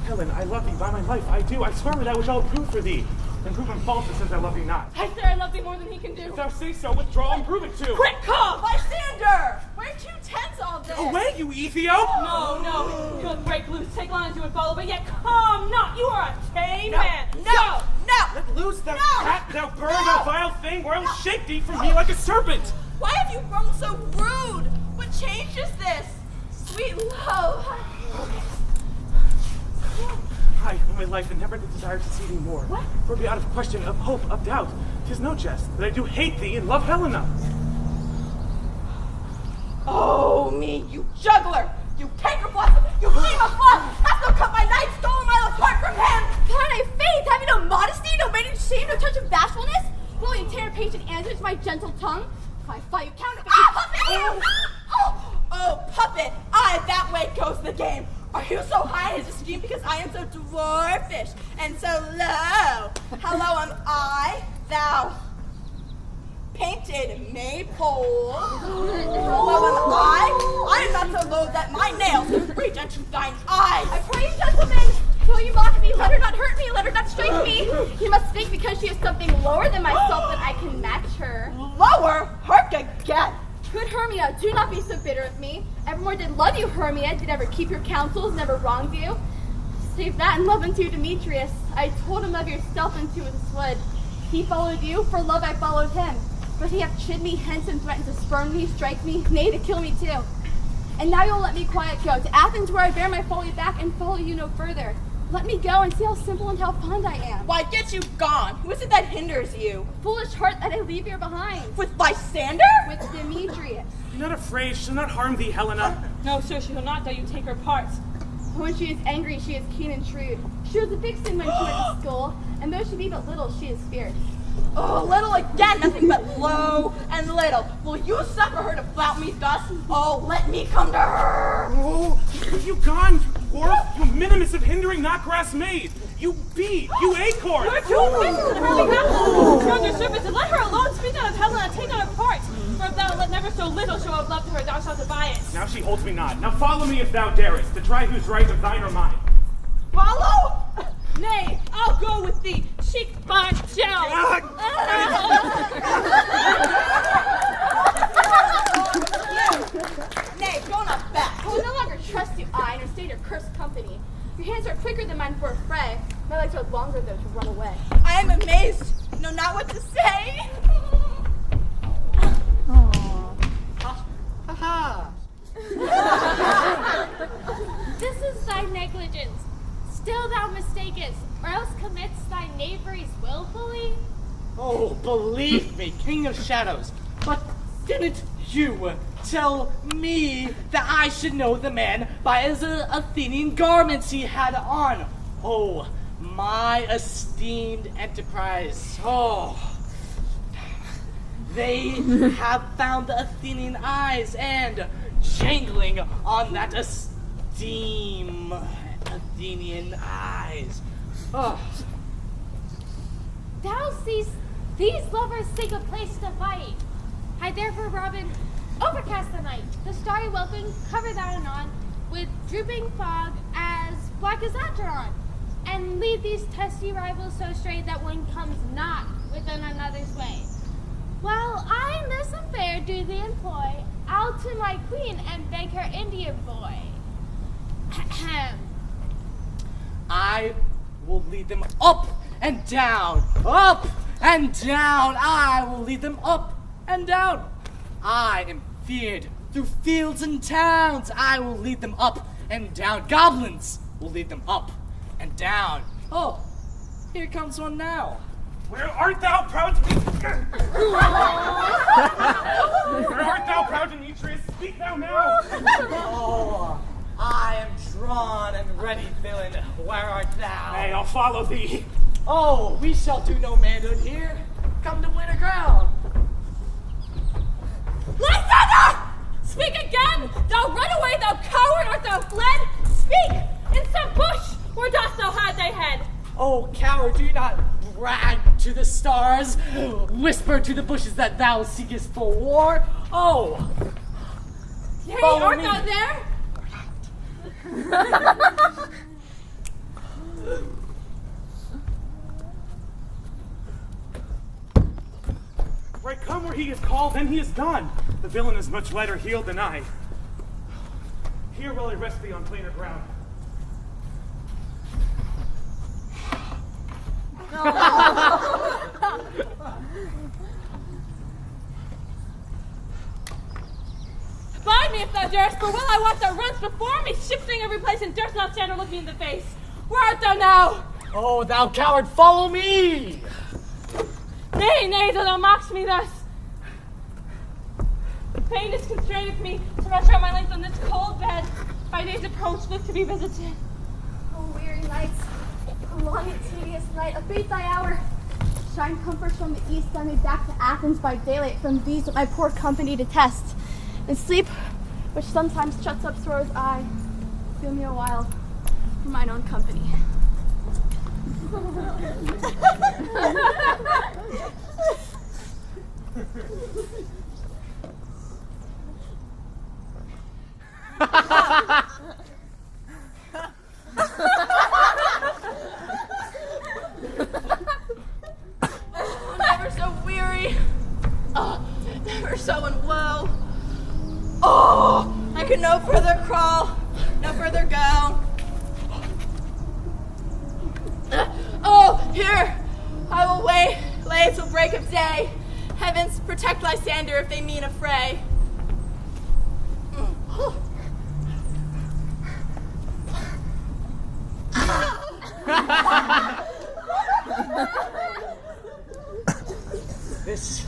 Helen, I love thee by my life, I do. I swear by that which I'll prove for thee, and prove him false since I love thee not. I say I love thee more than he can do. If thou say so, withdraw and prove it too. Quick, come, Lysander! Where to tense all this? Away, you Ethiop! No, you'll break loose, take on as you would follow, but yet come not. You are a tame man. No! Let loose, thou cat, thou bird, thou vile thing, or I will shake thee from me like a serpent. Why have you grown so rude? What change is this? Sweet love. I, in my life, and never did desire to see thee more. What? For be out of question, of hope, of doubt. 'Tis no jest that I do hate thee and love Helena. Oh, me, you juggler! You canker blossom! You flame of blood! Hast thou cut my knight, stolen my love heart from him? God, I faith, have you no modesty, no maiden shame, no touch of bashfulness? Will you tear patient answer to my gentle tongue? I fight you counterfeit. Ah, puppet! Oh, puppet! That way goes the game. Are you so high in his esteem because I am so dwarfish and so low? How low am I, thou painted maypole? How low am I? I am not so low that my nails reach unto thine eyes. I pray you, gentlemen, though you mock me, let her not hurt me, let her not strike me. You must think because she is something lower than myself that I can match her. Lower? Hark again. Good Hermia, do not be so bitter of me. Evermore did love you, Hermia, did ever keep your counsels, never wronged you. Save that and love unto Demetrius. I told him of yourself into his wood. He followed you, for love I followed him. But he hath chid me hence and threatened to spurn me, strike me, nay, to kill me too. And now you'll let me quiet go to Athens, where I bear my folly back and follow you no further. Let me go and see how simple and how fond I am. Why, get you gone. Who is it that hinders you? Foolish heart that I leave here behind. With Lysander? With Demetrius. Be not afraid, she shall not harm thee, Helena. No, sir, she will not, though you take her part. When she is angry, she is keen and shrewd. She was a vixen when she went to school, and though she be but little, she is fierce. Oh, little again, nothing but low and little. Will you suffer her to flout me thus? Oh, let me come to her. Oh, you gone, dwarf, you minimus of hindering not grass maid. You bee, you acorn. You're too faithful in her behalf. You're on your service, and let her alone. Speak not of Helena, take not her part. For if thou let never so little show of love to her, thou shalt abide it. Now she holds me not. Now follow me if thou darest, to try whose right of thine or mine. Follow? Nay, I'll go with thee, cheek by jowl. Nay, go not back. I will no longer trust you, I understand your cursed company. Your hands are quicker than mine for a fray. My legs are longer, though, to run away. I am amazed. Know not what to say. This is thy negligence. Still thou mistakest, or else commits thy knaveries willfully? Oh, believe me, King of Shadows, but didn't you tell me that I should know the man by his Athenian garments he had on? Oh, my esteemed enterprise. Oh, they have found the Athenian eyes and jangling on that esteem Athenian eyes. Oh. Thou seest these lovers seek a place to fight. I therefore, Robin, overcast the night, the starry welkin cover thou anon with drooping fog as black as Acheron, and lead these testy rivals so straight that one comes not within another's way. While I this affair do thee employ, I'll to my queen and beg her Indian boy. I will lead them up and down, up and down. I will lead them up and down. I am feared through fields and towns. I will lead them up and down. Goblins will lead them up and down. Oh, here comes one now. Where art thou, proud Where art thou, proud Demetrius? Speak thou now. Oh, I am drawn and ready, villain. Where art thou? Nay, I'll follow thee. Oh, we shall do no manhood here. Come to winter ground. Lysander! Speak again! Thou run away, thou coward, art thou fled? Speak! In some bush, where dost thou hide thy head? Oh, coward, do not brag to the stars. Whisper to the bushes that thou seekest for war. Oh! Yea, Follow art me. thou there? Right, come where he is called, then he is gone. The villain is much lighter healed than I. Here will I rest thee on plainer ground. Bind me if thou darest, for well I watch thou runs before me, shifting every place, and durst not stand or look me in the face. Where art thou now? Oh, thou coward, follow me! Nay, nay, though thou mockst me thus. Pain is constraineth me to measure out my length on this cold bed. By day's approach, look to be visited. Oh, weary nights, a long and tedious night, abate thy hour. Shine comfort from the east, send me back to Athens by daylight from these what my poor company detest. And sleep, which sometimes shuts up sorrow's eye, feel me a while for mine own company. Never so weary. Never so in woe. Oh, I could no further crawl, no further go. Oh, here, I will lay till break of day, Heavens, protect Lysander if they mean a fray. This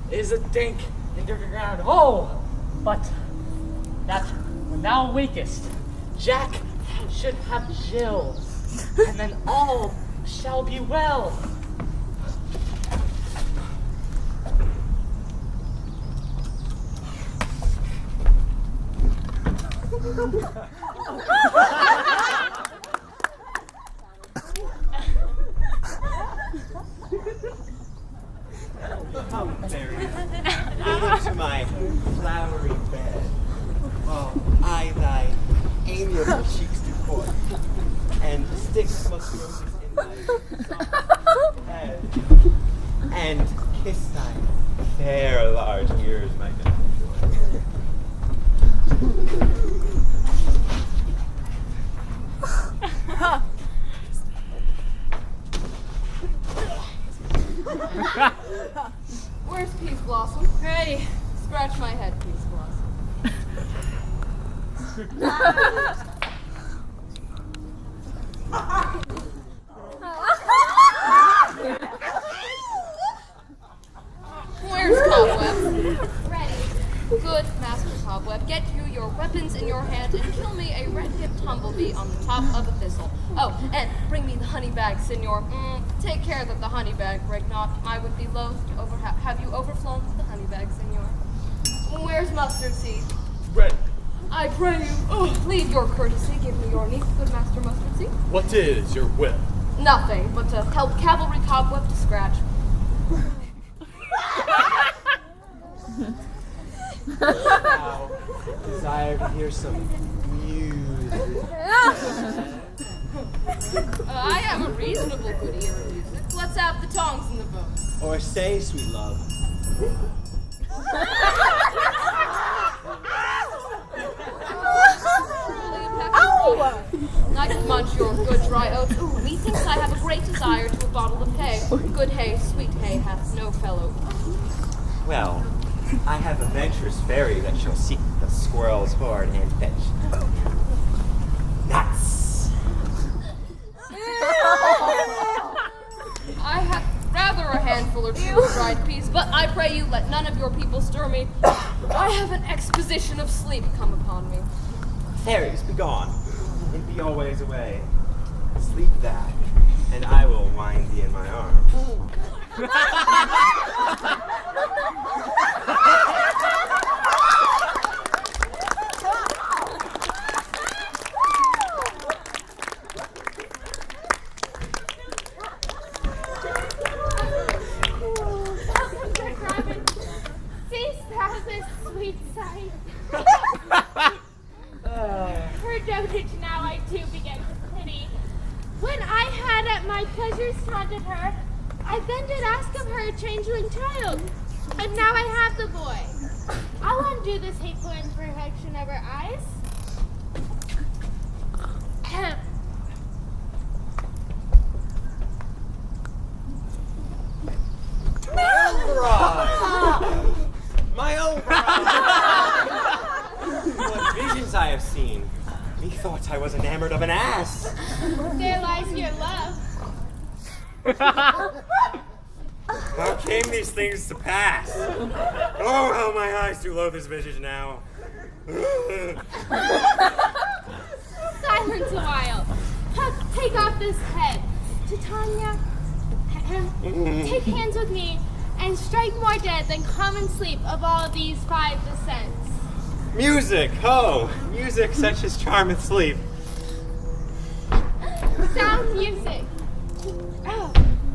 is a dank and dirty ground. Oh, but that when thou wakest, Jack should have Jill, and then all shall be well. Come, Mary, into my flowery bed, while I thy amiable cheeks do court, and stick most roses in thy soft head, and kiss thy fair large ears, my gentle joy. Where's Peace Blossom? Hey, scratch my head, Peace Blossom. Where's Cobweb? Ready. Good, Master Cobweb. Get you your weapons in your hand and kill me a red-hipped humblebee on the top of a thistle. Oh, and bring me the honey bag, Signor. Take care that the honey bag break not. I would be loath to have you overflown with the honey bag, Signor. Where's Mustard Seed? Ready. I pray you, plead your courtesy. Give me your niece, good Master Mustard Seed. What is your will? Nothing, but to help Cavalry Cobweb to scratch. Now, desire to hear some music. I have a reasonable good ear of music. Let's have the tongs and the bones. Or say, sweet love. Ow! I can munch your good dry oats. Ooh, methinks I have a great desire to a bottle of hay. Good hay, sweet hay, hath no fellow. Well, I have a venturous fairy that shall seek the squirrel's hoard and fetch nuts. I have rather a handful or two of dried peas, but I pray you let none of your people stir me. I have an exposition of sleep come upon me. Fairies, be gone, and be always away. Sleep that, and I will wind thee in my arms. Cease thou this sweet sight. Her dotage now I too begin to pity. When I had at my pleasures taunted her, I then did ask of her a changeling child, and now I have the boy. I'll undo this hateful imperfection of her eyes. Ahem. My own bride! What visions I have seen. Methought I was enamored of an ass. There lies your love. How came these things to pass? Oh, how my eyes do loathe this visage now. Silence a while. Take off this head. Titania, take hands with me and strike more dead than common sleep of all these 5 descents. Music, ho! Music such as charmeth sleep. Sound music. Oh,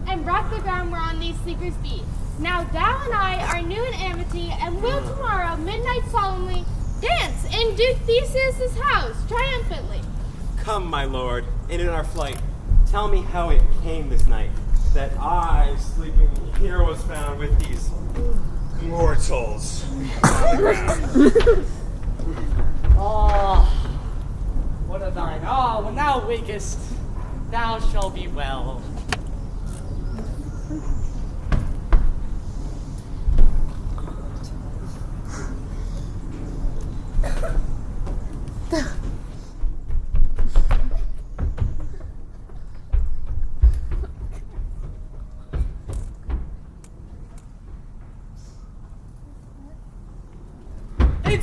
and rock the ground whereon these sleepers be. Now thou and I are new in amity, and will tomorrow, midnight solemnly, dance in Duke Theseus' house triumphantly. Come, my lord, and in our flight, tell me how it came this night that I, sleeping here, was found with these mortals on the ground. Oh, what of thine? Oh, when thou wakest, thou shalt be well.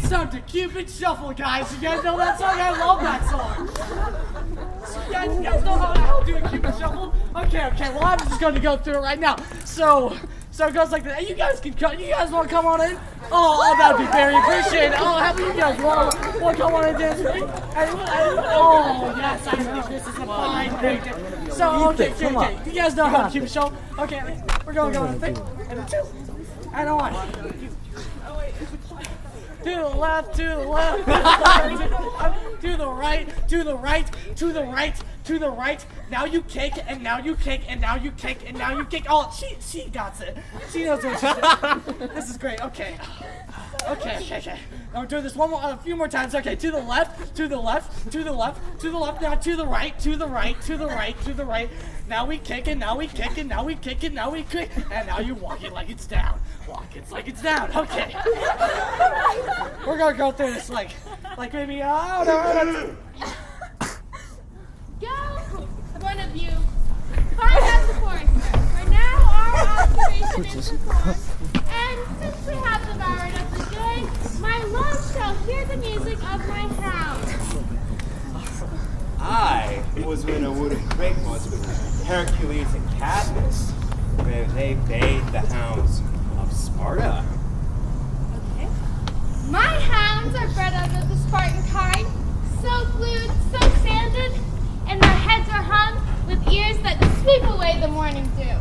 It's time to Cupid Shuffle, guys. You guys know that song? I love that song. So you guys know how to do a Cupid Shuffle? Okay. Well, I'm just going to go through it right now. So it goes like this. You guys want to come on in? Oh, that would be very appreciated. Oh, how about you guys want to come on and dance with me? Oh, yes, I think this is a fine thing. So, okay. You guys know how to Cupid Shuffle? Okay, we're going to go on a thing. And a 2. And a 1. To the left, to the left, to the right, to the right, to the right, to the right. Now you kick, and now you kick, and now you kick, and now you kick. Oh, she got it. She knows what she's doing. This is great. Okay. I'm doing this a few more times. Okay, to the left, to the left, to the left, to the left. Now to the right, to the right, to the right, to the right. Now we kick, and now we kick, and now we kick, and now we kick, and now you walk it like it's down. Walk it like it's down. Okay. We're gonna go through this like maybe no. Go, one of you. Find out the forester. For now, our observation is performed, and since we have devoured of the day, my love shall hear the music of my hounds. I was in a wood of grape once with Hercules and Cadmus, where they bathed the hounds of Sparta. Okay. My hounds are bred of the Spartan kind, so glued, so sanded, and their heads are hung with ears that sweep away the morning dew.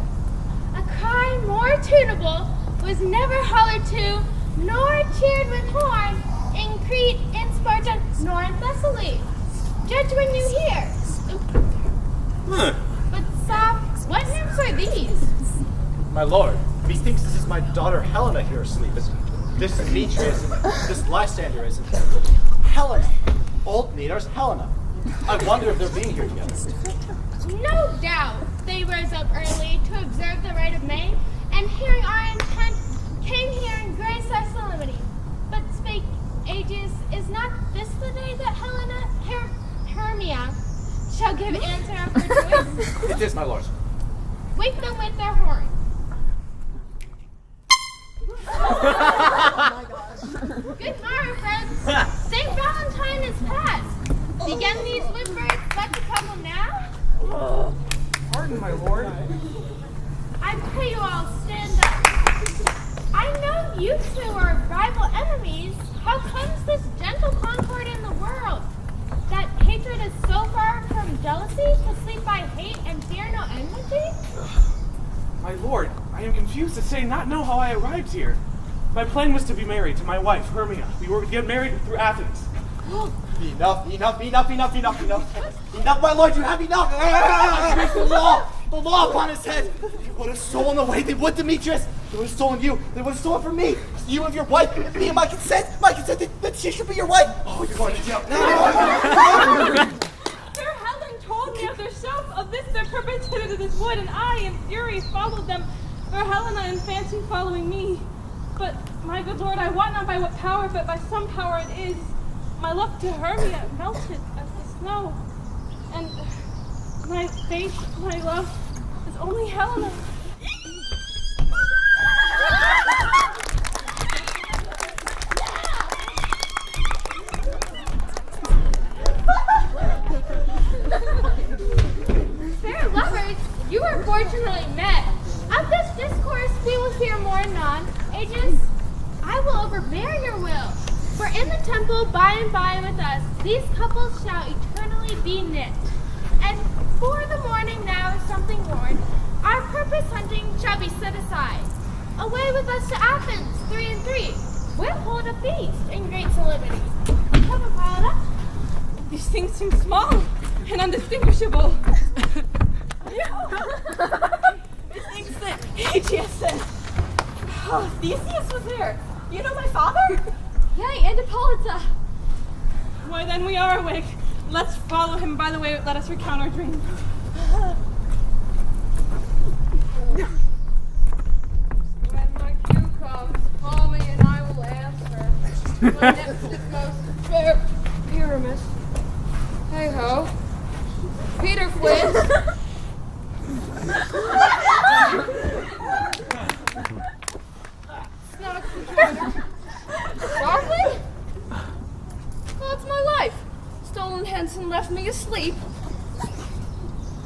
A cry more tunable was never hollered to, nor cheered with horn, in Crete, in Sparta, nor in Thessaly. Judge when you hear. But stop, what hymns are these? My lord, methinks this is my daughter Helena here asleep. This Demetrius and this Lysander isn't. Helena. Old Nedar's Helena. I wonder if they're being here together. No doubt they rose up early to observe the rite of May, and hearing our intent, came here and graced our solemnity. But spake Aegeus, is not this the day that Helena Hermia shall give answer of her choice? It is, my lord. Wake them with their horn. Good morrow, friends. St. Valentine is past. Begin these whimpers but to couple now? Pardon, my lord. I pray you all stand up. I know you two are rival enemies. How comes this gentle concord in the world? That hatred is so far from jealousy to sleep by hate and fear no enmity? My lord, I am confused to say not know how I arrived here. My plan was to be married to my wife, Hermia. We were to get married through Athens. Enough, my lord, you have enough! The law upon his head! They would have stolen away, they would, Demetrius! They would have stolen you, they would have stolen from me! You and your wife, me and my consent that she should be your wife! Oh, you're going to jail. Fair Helen told me of their self of this their purpose hither to this wood, and I, in fury, followed them, fair Helena in fancy following me. But, my good lord, I wot not by what power, but by some power it is. My love to Hermia melted as the snow, and my faith, my love, is only Helena. Fair lovers, you are fortunately met. Of this discourse we will hear more anon. Aegeus, I will overbear your will. For in the temple by and by with us, these couples shall eternally be knit. And for the morning now is something worn, our purpose hunting shall be set aside. Away with us to Athens, 3 and 3. We'll hold a feast in great solemnity. Come and pile it up. These things seem small and undistinguishable. Methinks that Aegeus and Theseus was here. You know my father? Yea, and Hippolyta. Why then we are awake. Let's follow him. By the way, let us recount our dream. When my cue comes, call me and I will answer. My next is most fair pyramid. Hey ho. Peter Flint. Softly? me asleep,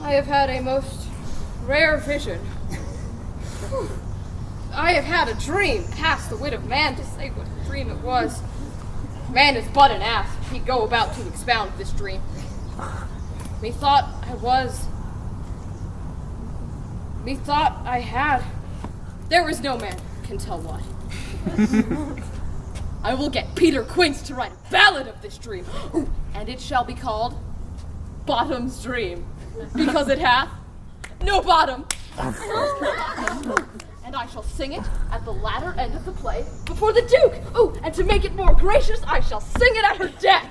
I have had a most rare vision. I have had a dream past the wit of man to say what dream it was. Man is but an ass if he go about to expound this dream. Methought I had. There is no man can tell what. I will get Peter Quince to write a ballad of this dream, and it shall be called Bottom's Dream, because it hath no bottom. And I shall sing it at the latter end of the play before the Duke. Oh, and to make it more gracious, I shall sing it at her death.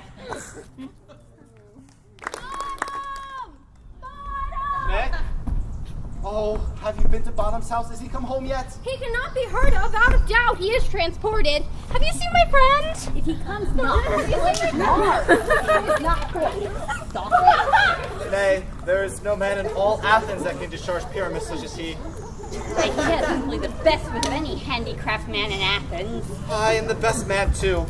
Meg? Oh, have you been to Bottom's house? Has he come home yet? He cannot be heard of. Out of doubt, he is transported. Have you seen my friend? If he comes not, Nay, there is no man in all Athens that can discharge Pyramus such as he. Like, he is simply the best with any handicraft man in Athens. I am the best man, too.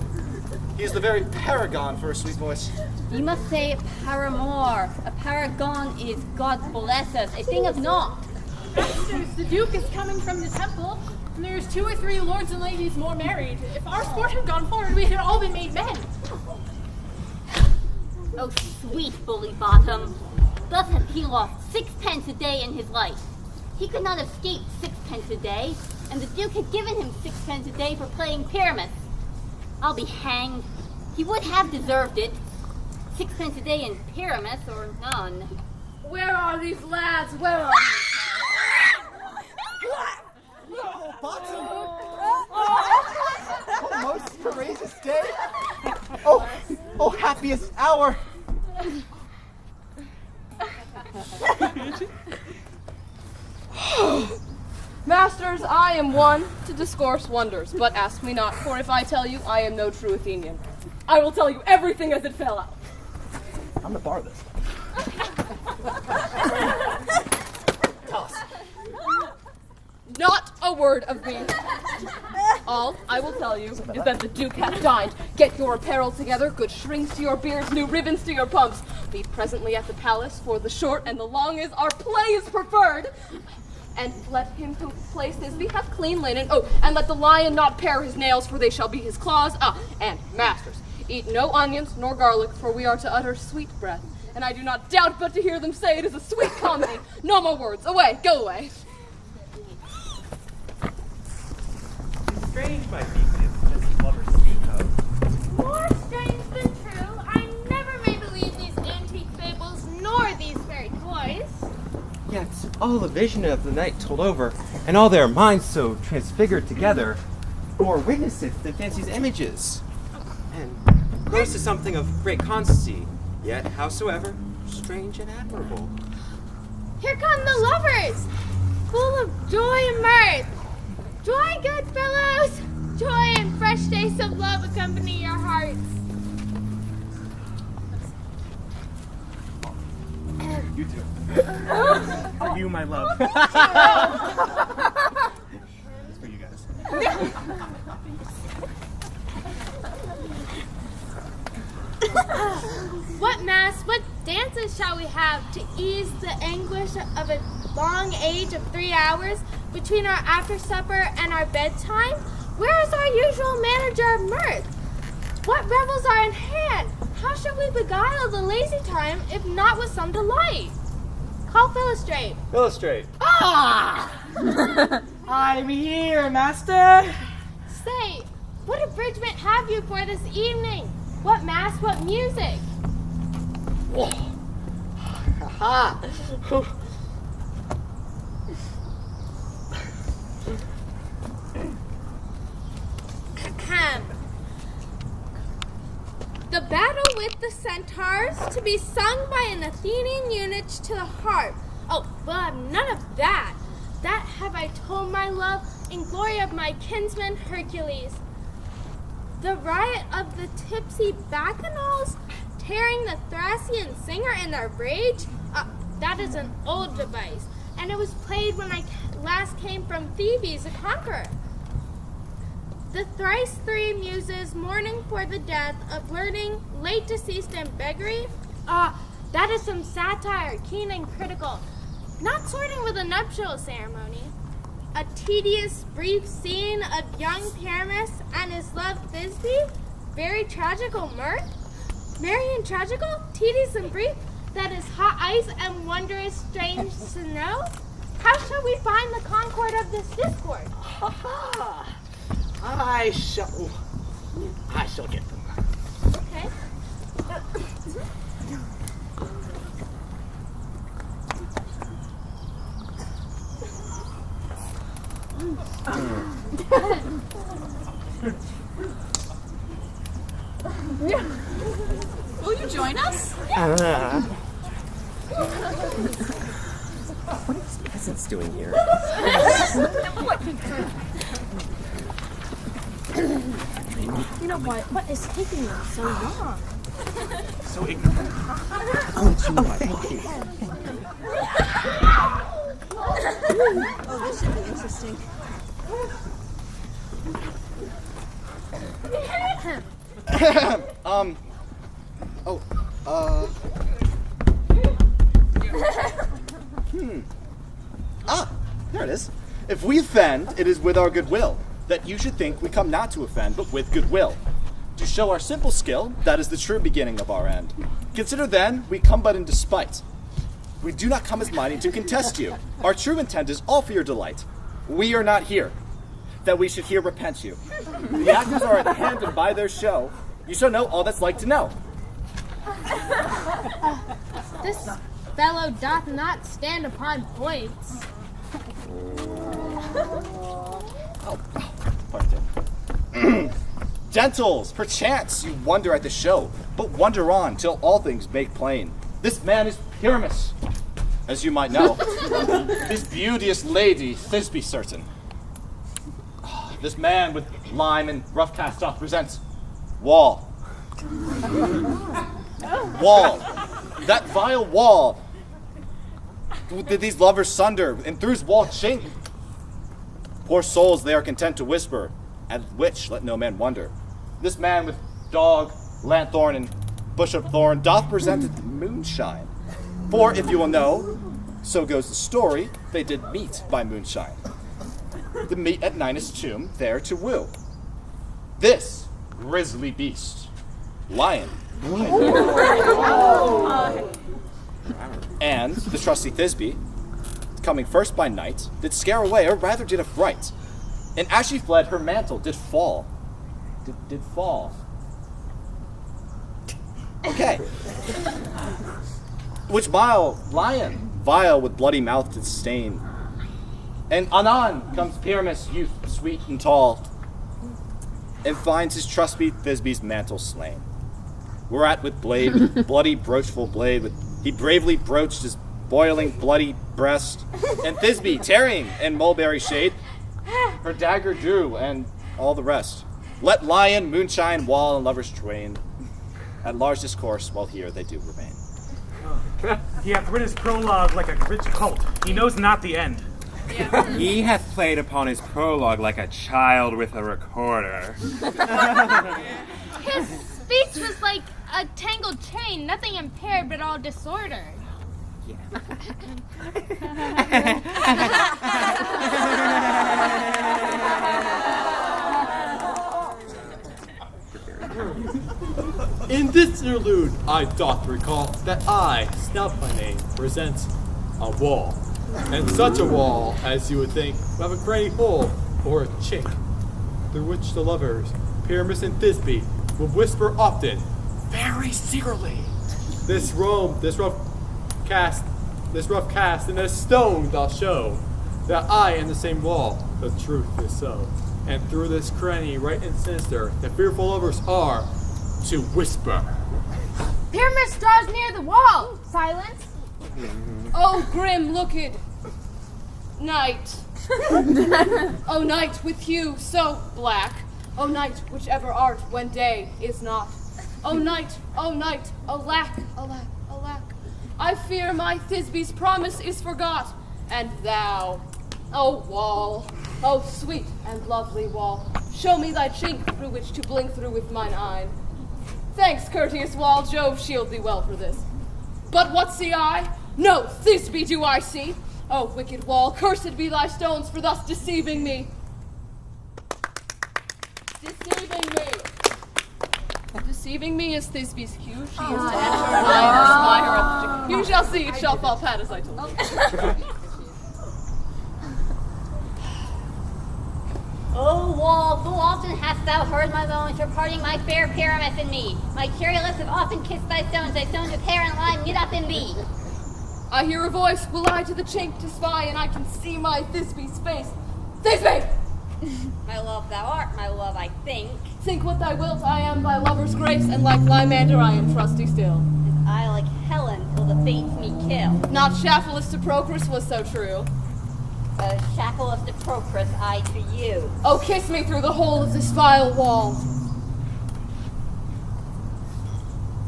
He is the very paragon for a sweet voice. You must say paramour. A paragon is, God bless us, a thing of naught. Masters, the Duke is coming from the temple, and there's 2 or 3 lords and ladies more married. If our sport had gone forward, we had all been made men. Oh, sweet bully Bottom. Thus hath he lost 6pence a day in his life. He could not escape 6pence a day, and the Duke had given him 6pence a day for playing Pyramus. I'll be hanged. He would have deserved it. 6pence a day in Pyramus or none. Where are these lads? Where are Oh, Bottom! Oh, most courageous day! Oh, happiest hour! Masters, I am one to discourse wonders, but ask me not, for if I tell you, I am no true Athenian. I will tell you everything as it fell out. I'm gonna borrow this. Tell us. Not a word of me. All I will tell you is that the Duke hath dined. Get your apparel together, good strings to your beards, new ribbons to your pumps. Be presently at the palace, for the short and the long is our play is preferred. And let him who place his feet have clean linen. Oh, and let the lion not pare his nails, for they shall be his claws. And masters, eat no onions nor garlic, for we are to utter sweet breath. And I do not doubt but to hear them say it is a sweet comedy. No more words. Away, go away. Strange, my Theseus, this lovers speak of. More strange than true, I never may believe these antique fables nor these fairy toys. Yet all the vision of the night told over, and all their minds so transfigured together, bore witnesses to fancy's images, and grows to something of great constancy, yet howsoever strange and admirable. Here come the lovers, full of joy and mirth. Joy, good fellows! Joy and fresh days of love accompany your hearts. You too. For you, my love. It's for you guys. What mass, what dances shall we have to ease the anguish of a long age of 3 hours between our after supper and our bedtime? Where is our usual manager of mirth? What revels are in hand? How shall we beguile the lazy time if not with some delight? Call Philostrate. Illustrate. I'm here, master. Say, what abridgment have you for this evening? What mass, what music? Ha! The battle with the centaurs, to be sung by an Athenian eunuch to the harp. Oh, we'll have none of that. That have I told my love in glory of my kinsman Hercules. The riot of the tipsy bacchanals, tearing the Thracian singer in their rage, that is an old device, and it was played when I last came from Thebes a conqueror. The thrice 3 muses mourning for the death of learning, late deceased in beggary. That is some satire, keen and critical, not sorting with a nuptial ceremony. A tedious, brief scene of young Pyramus and his love Thisbe? Very tragical mirth? Merry and tragical? Tedious and brief? That is hot ice and wondrous strange to know? How shall we find the concord of this discord? Ha ha! I shall get them. Okay. Will you join us? What are these peasants doing here? You know what is taking you so long? So ignorant. Oh, this should be interesting. There it is. If we offend, it is with our goodwill, that you should think we come not to offend, but with goodwill. To show our simple skill, that is the true beginning of our end. Consider then, we come but in despite. We do not come as mighty to contest you. Our true intent is all for your delight. We are not here, that we should here repent you. The actors are at hand, and by their show, you shall know all that's like to know. This fellow doth not stand upon points. Pardon. Gentles, perchance you wonder at the show, but wonder on till all things make plain. This man is Pyramus, as you might know. This beauteous lady, Thisbe certain. This man with lime and rough cast off presents Wall. Wall. That vile Wall. Did these lovers sunder, and through's wall chink? Poor souls, they are content to whisper, at which let no man wonder. This man with dog, lanthorn, and bush of thorn doth present moonshine. For, if you will know, so goes the story, they did meet by moonshine. The meet at Ninus' tomb, there to woo. This grisly beast, lion, and the trusty Thisbe, coming first by night, did scare away, or rather did affright. And as she fled, her mantle did fall. Did fall. Okay. Which lion, vile with bloody mouth did stain. And anon comes Pyramus, youth, sweet and tall, and finds his trusty Thisbe's mantle slain. Whereat with blade, bloody broachful blade, he bravely broached his boiling bloody breast, and Thisbe, tarrying in mulberry shade, her dagger drew, and all the rest. Let lion, moonshine, wall, and lovers twain at large discourse, while here they do remain. He hath writ his prologue like a rich colt. He knows not the end. He hath played upon his prologue like a child with a recorder. His speech was like a tangled chain, nothing impaired but all disordered. In this interlude, I doth recall that I, Snout by name, present a wall. And such a wall, as you would think, would have a granny hole or a chink, through which the lovers, Pyramus and Thisbe, would whisper often, very secretly. This rough cast in a stone doth show that I am the same wall, the truth is so. And through this cranny, right and sinister, the fearful lovers are to whisper. Pyramus draws near the wall. Silence. Oh, grim-looked night. Oh, night with you so black. Oh, night, whichever art when day is not. Oh, night, alack, alack, alack. I fear my Thisbe's promise is forgot. And thou, oh wall, oh sweet and lovely wall, show me thy chink through which to blink through with mine eye. Thanks, courteous wall, Jove shield thee well for this. But what see I? No Thisbe do I see. O wicked wall, cursed be thy stones for thus deceiving me. Deceiving me is Thisbe's cue. She is to enter, and I am to spy her up. You shall see, it shall fall pat as I told you. O wall, full often hast thou heard my moans, reparting my fair Pyramus and me. My cherry lips have often kissed thy stones of hair and lime knit up in thee. I hear a voice, will I to the chink to spy, and I can see my Thisbe's face. Thisbe! My love thou art, my love I think. Think what thou wilt, I am thy lover's grace, and like Lymander I am trusty still. And I like Helen till the fates me kill. Not Shafalus to Procrus was so true. Shackleless to Procrus, I to you. Oh, kiss me through the hole of this vile wall.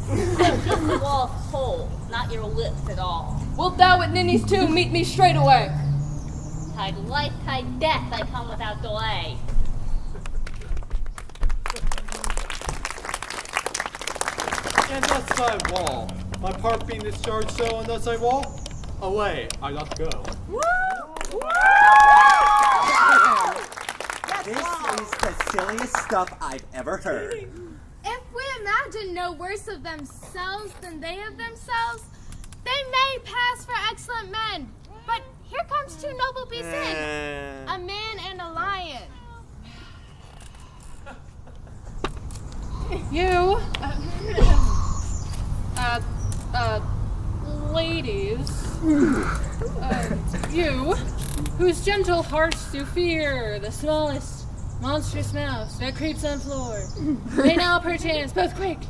Kiss the wall's hole, not your lips at all. Wilt thou at Ninny's tomb meet me straightway? Tide life, tide death, I come without delay. And thus thy wall, my part being discharged so, and thus I walk away, I doth go. This is the silliest stuff I've ever heard. If we imagine no worse of themselves than they of themselves, they may pass for excellent men. But here comes two noble beasts in, a man and a lion. You, ladies, you, whose gentle hearts do fear the smallest monstrous mouse that creeps on floor, may now perchance both quake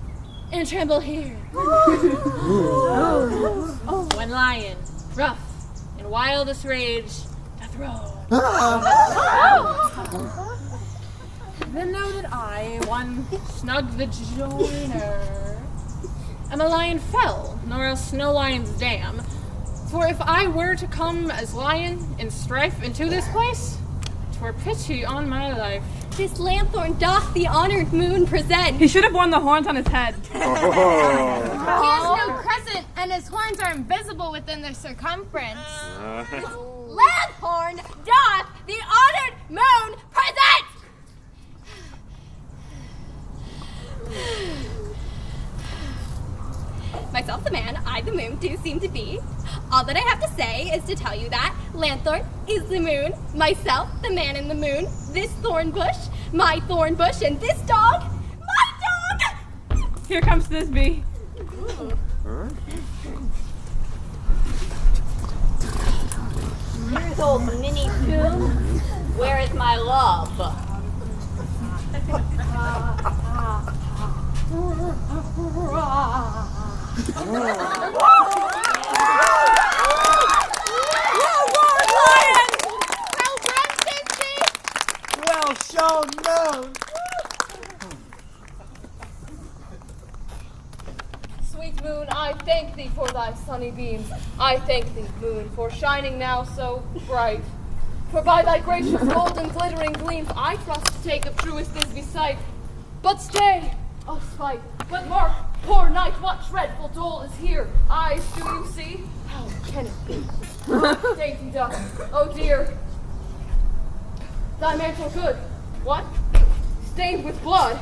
and tremble here. One lion, rough in wildest rage, doth roar. Then know that I, one snug the joiner, am a lion fell, nor else no lion's dam. For if I were to come as lion in strife into this place, 'twere pity on my life. This lanthorn doth the honored moon present. He should have worn the horns on his head. He has no crescent, and his horns are invisible within their circumference. Lanthorn doth the honored moon present. Myself the man, I the moon do seem to be. All that I have to say is to tell you that Lanthorn is the moon, myself the man in the moon, this thorn bush, my thorn bush, and this dog, my dog! Here comes Thisbe. Here's old Ninny's tomb. Where is my love? Well shown, known. Sweet moon, I thank thee for thy sunny beams. I thank thee, moon, for shining now so bright. For by thy gracious golden glittering gleams, I trust to take of truest Thisbe's sight. But stay, oh spite, but mark, poor night, what dreadful dole is here? Eyes, do you see? How can it be? Dainty duck, oh dear. Thy mantle good, what? Stained with blood.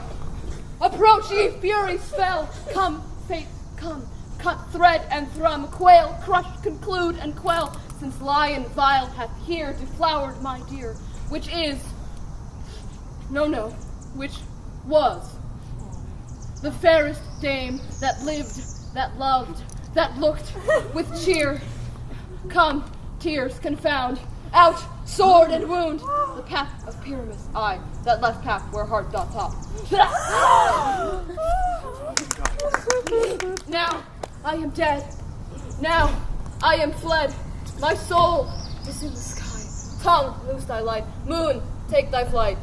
Approach, ye furies fell. Come, fate, come. Cut thread and thrum, quail, crush, conclude, and quell. Since lion vile hath here deflowered my dear, which is, which was, the fairest dame that lived, that loved, that looked with cheer. Come, tears confound, out, sword and wound, the path of Pyramus, I, that left path where heart doth hop. Now I am dead. Now I am fled. My soul is in the sky. Tongue, loose thy light. Moon, take thy flight.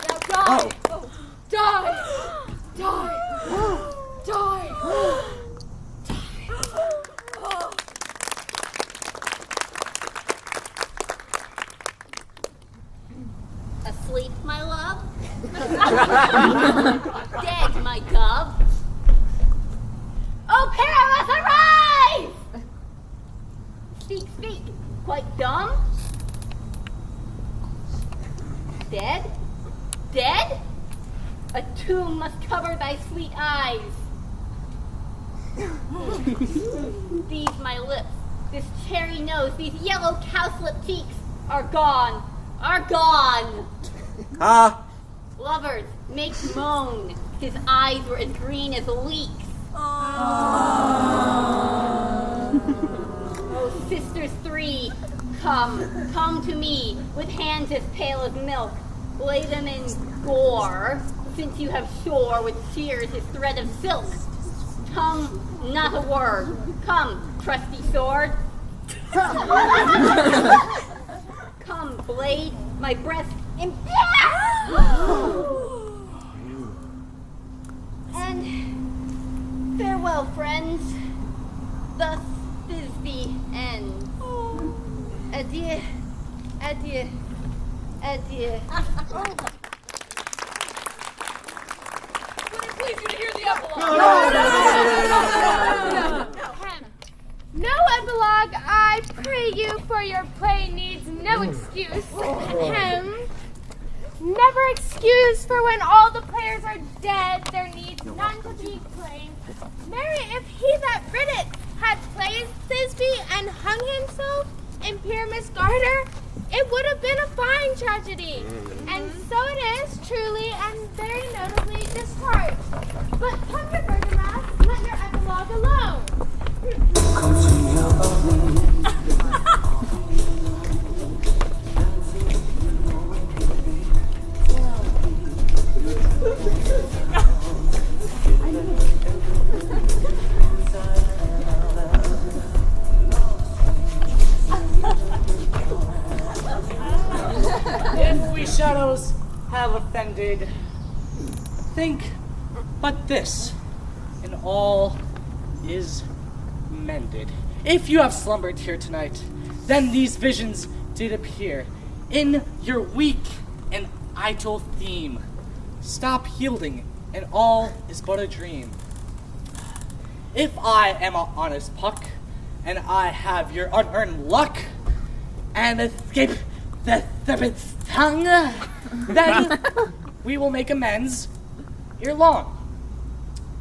Now die. Oh. Die. Die. Die. Asleep, my love? Dead. dumb? Dead? Dead? A tomb must cover thy sweet eyes. These my lips, this cherry nose, these yellow cowslip cheeks are gone, are gone. Ah. Lovers, make moan. His eyes were as green as leeks. Oh, sisters three, come to me with hands as pale as milk. Lay them in gore, since you have shore with shears as thread of silk. Tongue, not a word. Come, trusty sword. Come, blade, my breast And farewell, friends. Thus is the end. Adieu, adieu, adieu. Would it please you to hear the epilogue? No epilogue, I pray you, for your play needs no excuse. Never excuse, for when all the players are dead, there needs none to be claimed. Marry, if he that writ it had played Thisbe and hung himself in Pyramus Garter, it would have been a fine tragedy. And so it is, truly and very notably discharged. But come to Bergerac, let your epilogue alone. If we shadows have offended, think but this, and all is mended. If you have slumbered here tonight, then these visions did appear in your weak and idle theme. Stop yielding, and all is but a dream. If I am an honest puck, and I have your unearned luck, and escape the serpent's tongue, then we will make amends ere long.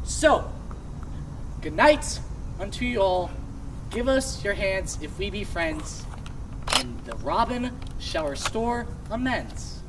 So, good night unto you all. Give us your hands if we be friends, and the robin shall restore amends.